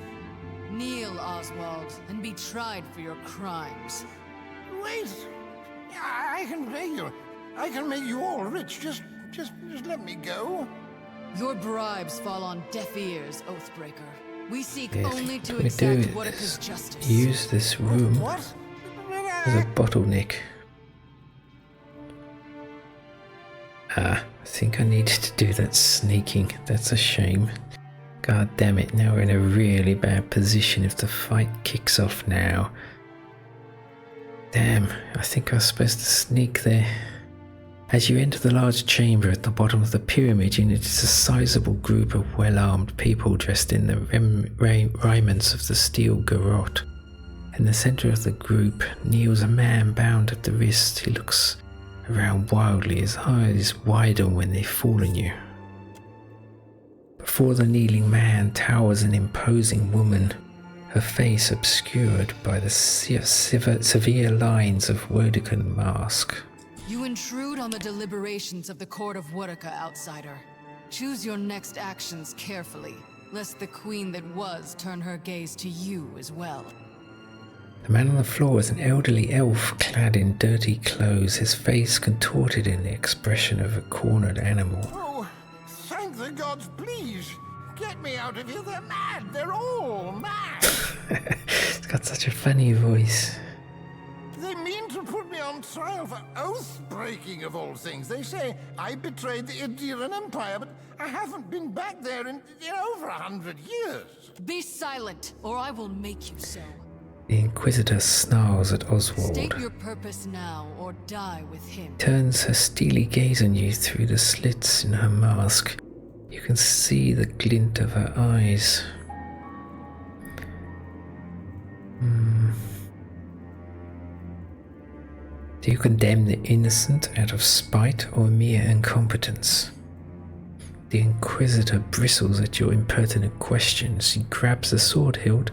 Kneel, Oswald, and be tried for your crimes. Wait! I can pay you. I can make you all rich. Just let me go. Your bribes fall on deaf ears, Oathbreaker. We seek Yes, only to we accept do Wodica's justice. use this room What? as a bottleneck. I think I needed to do that sneaking. That's a shame. God damn it, now we're in a really bad position if the fight kicks off now. Damn, I think I was supposed to sneak there. As you enter the large chamber at the bottom of the pyramid, you notice a sizable group of well-armed people dressed in the raiments of the Steel Garrote. In the center of the group kneels a man bound at the wrist. He looks around wildly, his eyes widen when they fall on you. Before the kneeling man towers an imposing woman, her face obscured by the severe lines of Wodican mask. You intrude on the deliberations of the court of Wodica, outsider. Choose your next actions carefully, lest the queen that was turn her gaze to you as well. The man on the floor is an elderly elf clad in dirty clothes, his face contorted in the expression of a cornered animal. Oh, thank the gods, please. Get me out of here. They're mad. They're all mad. He's got such a funny voice. They mean to put me on trial for oath breaking of all things. They say I betrayed the Idiran Empire, but I haven't been back there in over 100 years. Be silent, or I will make you so. The Inquisitor snarls at Oswald. State your purpose now, or die with him. Turns her steely gaze on you through the slits in her mask. You can see the glint of her eyes. Do you condemn the innocent out of spite or mere incompetence? The Inquisitor bristles at your impertinent questions. She grabs the sword hilt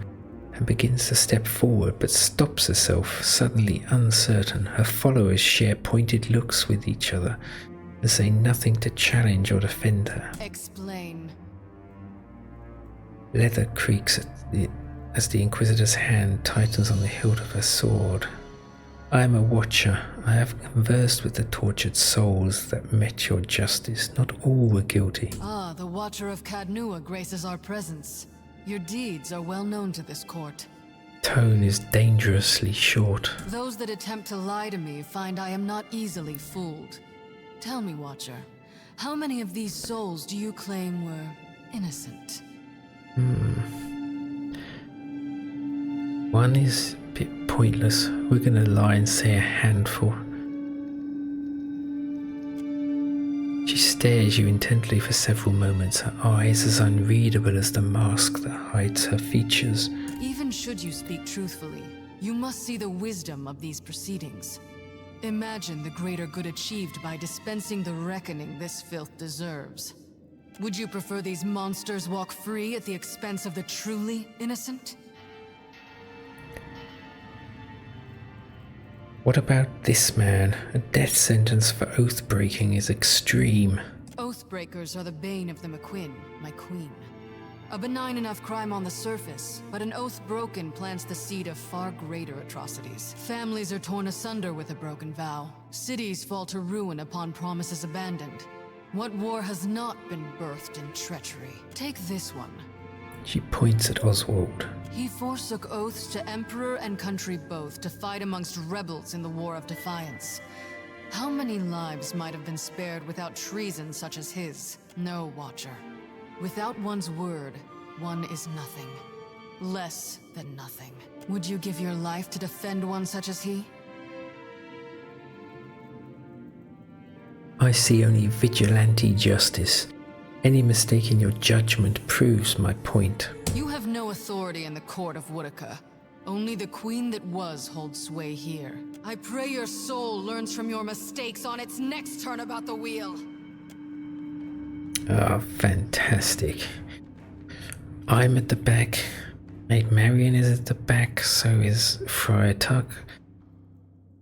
and begins to step forward, but stops herself, suddenly uncertain. Her followers share pointed looks with each other and say nothing to challenge or defend her. Explain. Leather creaks as the Inquisitor's hand tightens on the hilt of her sword. I am a watcher. I have conversed with the tortured souls that met your justice. Not all were guilty. Ah, the Watcher of Cadnua graces our presence. Your deeds are well known to this court. Tone is dangerously short. Those that attempt to lie to me find I am not easily fooled. Tell me, Watcher, how many of these souls do you claim were innocent? One is a bit pointless. We're gonna lie and say a handful. She stares you intently for several moments, her eyes as unreadable as the mask that hides her features. Even should you speak truthfully, you must see the wisdom of these proceedings. Imagine the greater good achieved by dispensing the reckoning this filth deserves. Would you prefer these monsters walk free at the expense of the truly innocent? What about this man? A death sentence for oath breaking is extreme. Oathbreakers are the bane of the McQuinn, my queen. A benign enough crime on the surface, but an oath broken plants the seed of far greater atrocities. Families are torn asunder with a broken vow. Cities fall to ruin upon promises abandoned. What war has not been birthed in treachery? Take this one. She points at Oswald. He forsook oaths to emperor and country both to fight amongst rebels in the War of Defiance. How many lives might have been spared without treason such as his? No, Watcher. Without one's word, one is nothing. Less than nothing. Would you give your life to defend one such as he? I see only vigilante justice. Any mistake in your judgment proves my point. You have no authority in the court of Woodica. Only the queen that was holds sway here. I pray your soul learns from your mistakes on its next turn about the wheel. Ah, fantastic. I'm at the back. Maid Marian is at the back, so is Friar Tuck.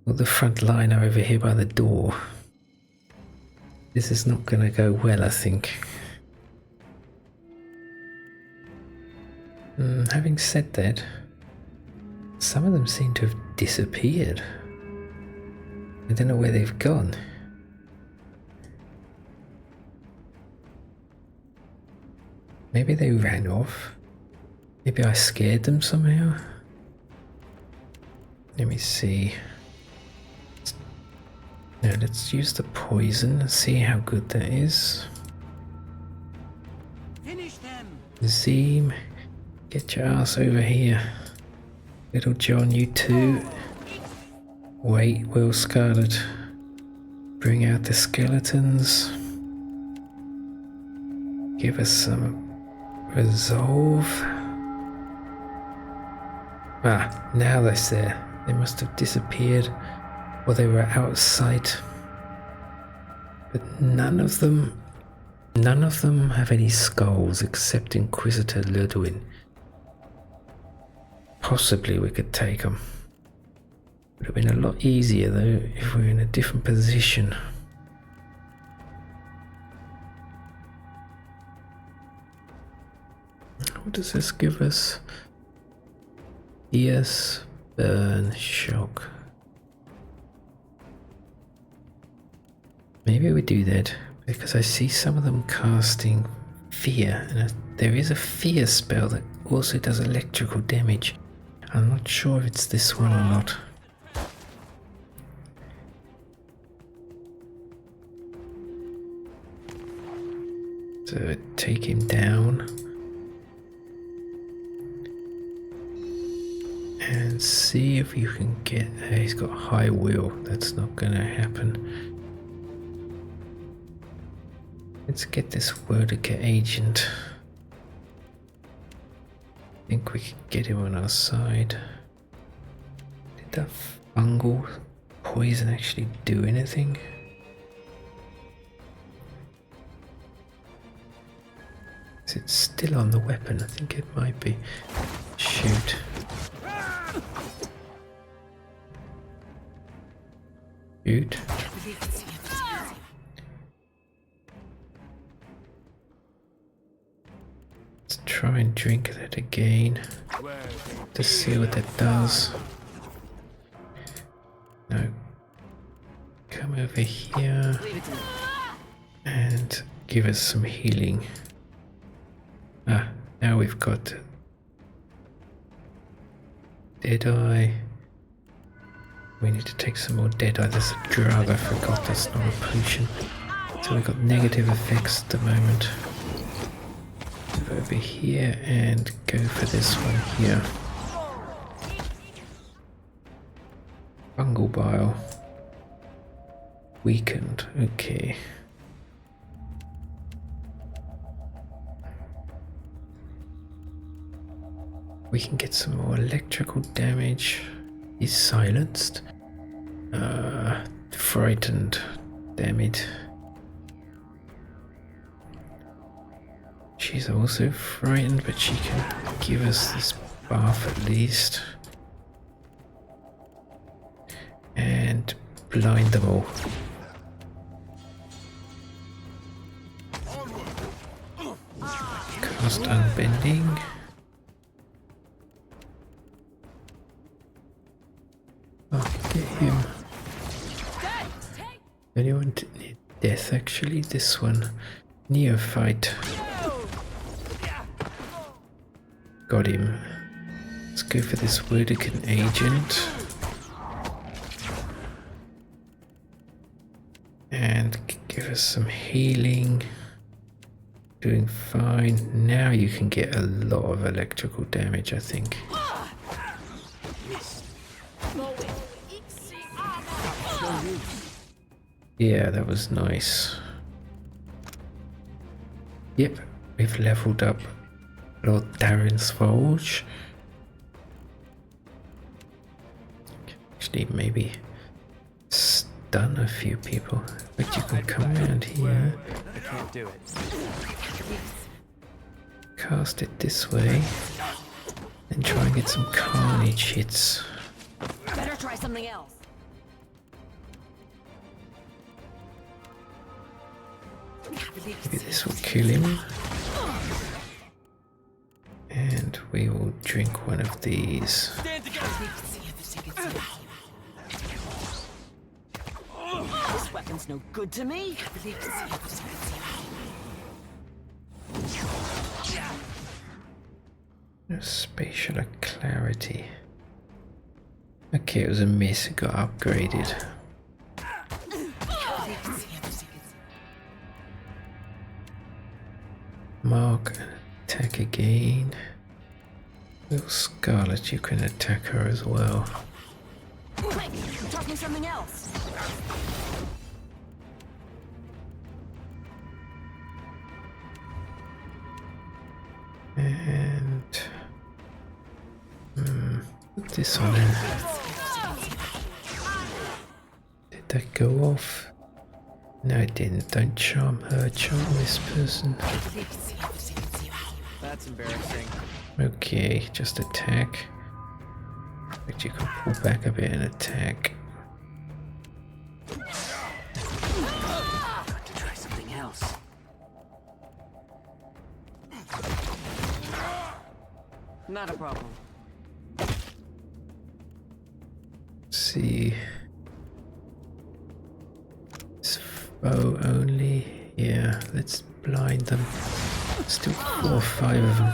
Well, the front line are over here by the door. This is not going to go well, I think. Having said that, some of them seem to have disappeared. I don't know where they've gone. Maybe they ran off. Maybe I scared them somehow. Let me see. Now let's use the poison and see how good that is. Finish them. Zeem, get your ass over here. Little John, you too. Wait, Will Scarlet. Bring out the skeletons. Give us some resolve. Ah, now they're there. They must have disappeared, or they were out of sight. But none of them have any skulls except Inquisitor Lödwyn. Possibly we could take them. Would have been a lot easier though if we were in a different position. What does this give us? Yes, burn, shock. Maybe we do that because I see some of them casting fear, and there is a fear spell that also does electrical damage. I'm not sure if it's this one or not. So take him down. And see if you can get... he's got high will. That's not going to happen. Let's get this Woedica agent. I think we can get him on our side. Did that fungal poison actually do anything? Is it still on the weapon? I think it might be. Shoot. Shoot. Let's try and drink that again to see what that does. No. Come over here and give us some healing. Ah, now we've got Deadeye. We need to take some more Deadeye. There's a drug, I forgot that's not a potion. So we've got negative effects at the moment. Move over here and go for this one here. Fungal bile. Weakened, okay. We can get some more electrical damage. He's silenced. Frightened. Damn it. She's also frightened, but she can give us this buff at least. And blind them all. Cast Unbending. Oh, get him. Anyone need death actually? This one. Neophyte. Got him. Let's go for this Würdican agent. And give us some healing. Doing fine. Now you can get a lot of electrical damage, I think. Yeah, that was nice. Yep, we've leveled up Lord Darren's Forge. Actually, maybe stun a few people. But you can come around here. I can't do it. Cast it this way. And try and get some carnage hits. Better try something else. Maybe this will kill him. And we will drink one of these. This weapon's no good to me. No spatial clarity. Okay, it was a miss. It got upgraded. Mark, attack again. Little Scarlet, you can attack her as well. Quick, talk me something else. And put this on in. Did that go off? No, it didn't. Don't charm her, charm this person. That's embarrassing. Okay, just attack. But you can pull back a bit and attack. Got to try something else. Not a problem. See. It's foe only. Yeah, let's blind them. Still 4 or 5 of them.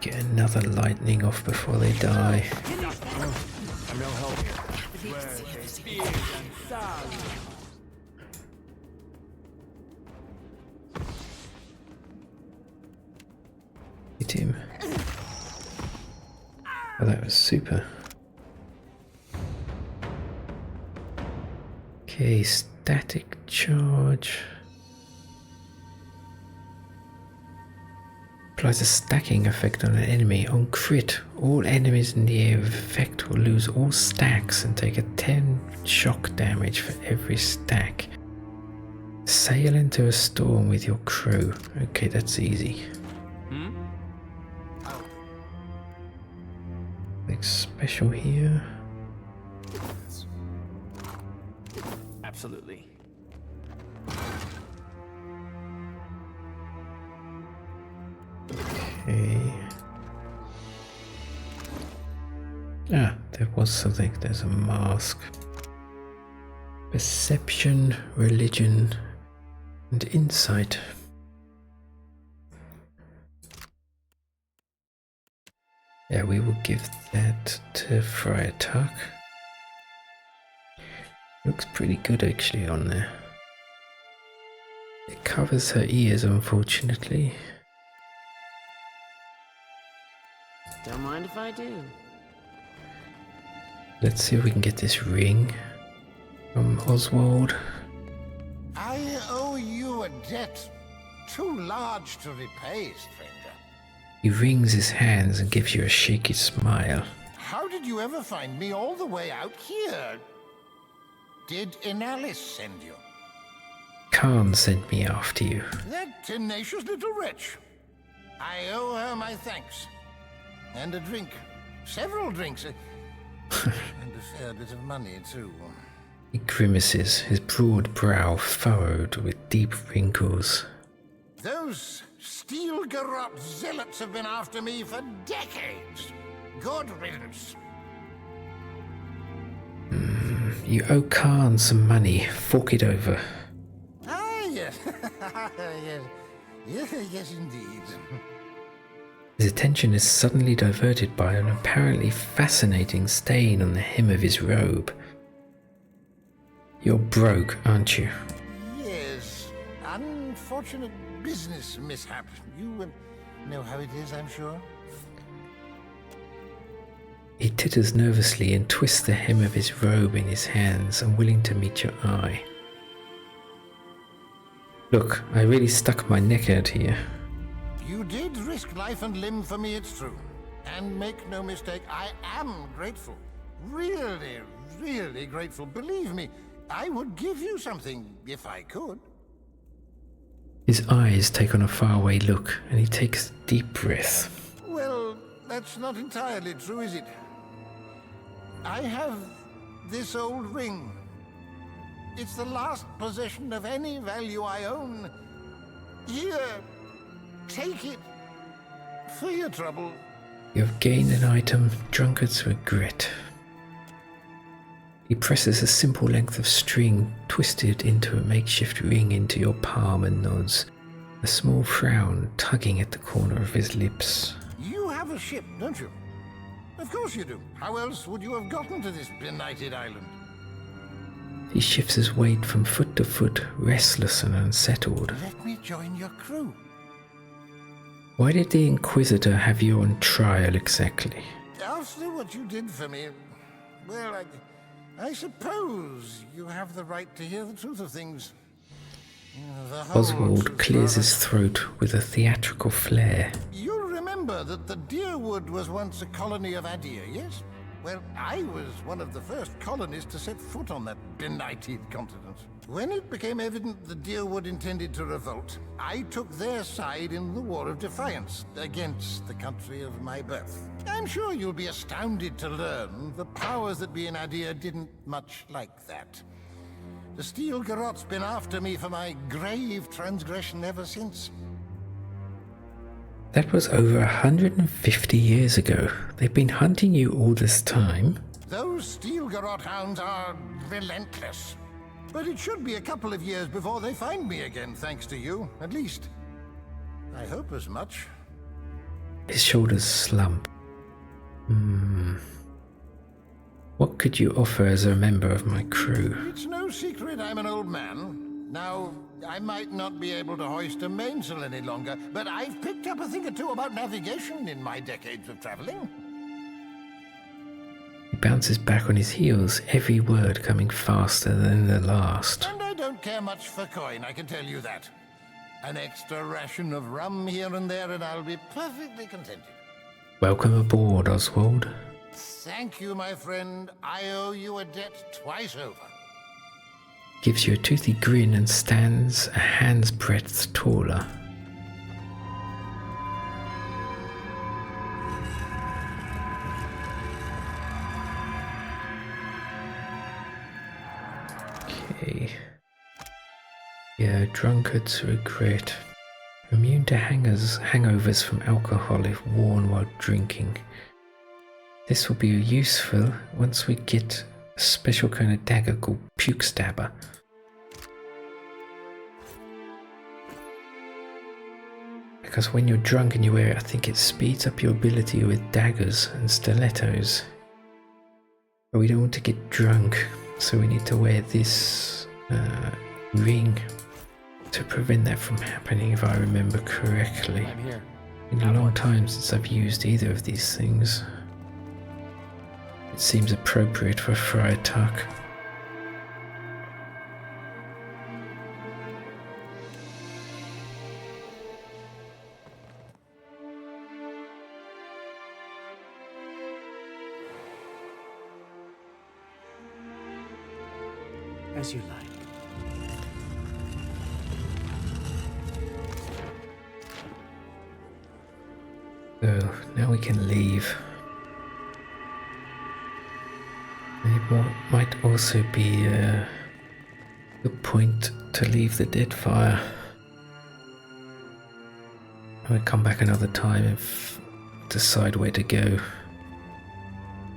Get another lightning off before they die. I'm no help here. Hit him. Oh, that was super. Okay, static charge. Applies a stacking effect on an enemy. On crit, all enemies in the area of effect will lose all stacks and take a 10 shock damage for every stack. Sail into a storm with your crew. Okay, that's easy. Like special here. Absolutely. Okay. Ah, there was something. There's a mask. Perception, religion, and insight. Yeah, we will give that to Friar Tuck. Looks pretty good actually on there. It covers her ears, unfortunately. Don't mind if I do. Let's see if we can get this ring from Oswald. I owe you a debt too large to repay, stranger. He wrings his hands and gives you a shaky smile. How did you ever find me all the way out here? Did Inalis send you? Khan sent me after you. That tenacious little wretch. I owe her my thanks. And a drink. Several drinks. And a fair bit of money, too. He grimaces, his broad brow furrowed with deep wrinkles. Those Steel Garrote zealots have been after me for decades. Good riddance. You owe Khan some money. Fork it over. Ah, yes. yes, indeed. His attention is suddenly diverted by an apparently fascinating stain on the hem of his robe. You're broke, aren't you? Yes. Unfortunate business mishap. You know how it is, I'm sure. He titters nervously and twists the hem of his robe in his hands, unwilling to meet your eye. Look, I really stuck my neck out here. You did risk life and limb for me, it's true. And make no mistake, I am grateful. Really, really grateful. Believe me, I would give you something if I could. His eyes take on a faraway look, and he takes a deep breath. Well, that's not entirely true, is it? I have this old ring. It's the last possession of any value I own. Here, take it. For your trouble. You have gained an item, drunkard's regret. He presses a simple length of string twisted into a makeshift ring into your palm and nods, a small frown tugging at the corner of his lips. You have a ship, don't you? Of course you do. How else would you have gotten to this benighted island? He shifts his weight from foot to foot, restless and unsettled. Let me join your crew. Why did the Inquisitor have you on trial exactly? After what you did for me, well, I suppose you have the right to hear the truth of things. Oswald clears his throat with a theatrical flair. You'll remember that the Deerwood was once a colony of Adir, yes? Well, I was one of the first colonists to set foot on that benighted continent. When it became evident the Deerwood intended to revolt, I took their side in the War of Defiance against the country of my birth. I'm sure you'll be astounded to learn the powers that be in Adir didn't much like that. The Steel Garrote's been after me for my grave transgression ever since. That was over 150 years ago. They've been hunting you all this time. Those Steel Garrote hounds are relentless. But it should be a couple of years before they find me again, thanks to you, at least. I hope as much. His shoulders slump. What could you offer as a member of my crew? It's no secret I'm an old man. Now, I might not be able to hoist a mainsail any longer, but I've picked up a thing or two about navigation in my decades of traveling. He bounces back on his heels, every word coming faster than the last. And I don't care much for coin, I can tell you that. An extra ration of rum here and there and I'll be perfectly contented. Welcome aboard, Oswald. Thank you, my friend. I owe you a debt twice over. Gives you a toothy grin and stands a hand's breadth taller. Okay. Yeah, drunkard's regret. Immune to hangovers from alcohol if worn while drinking. This will be useful once we get a special kind of dagger called Puke Stabber. Because when you're drunk and you wear it, I think it speeds up your ability with daggers and stilettos. But we don't want to get drunk, so we need to wear this ring to prevent that from happening, if I remember correctly. I'm here. It's been a long time since I've used either of these things. It seems appropriate for Friar Tuck. As you like. So now we can leave. It might also be a good point to leave the Deadfire. We'll come back another time and decide where to go.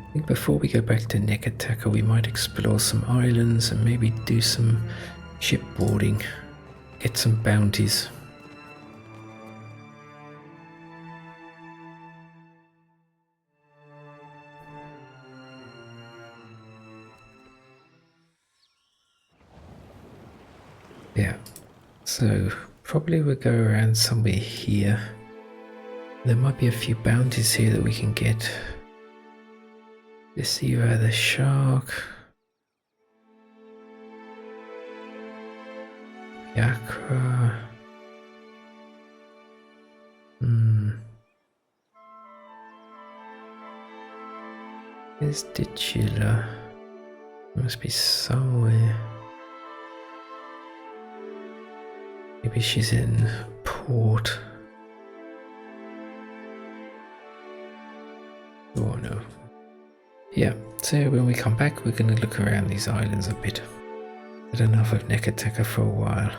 I think before we go back to Nekataka, we might explore some islands and maybe do some shipboarding, get some bounties. Yeah, so probably we'll go around somewhere here. There might be a few bounties here that we can get. Deceiver the Shark. Yakra. Where's Ditchula? Must be somewhere. Maybe she's in port. Oh no. Yeah, so when we come back, we're going to look around these islands a bit. Had enough of Nekataka for a while.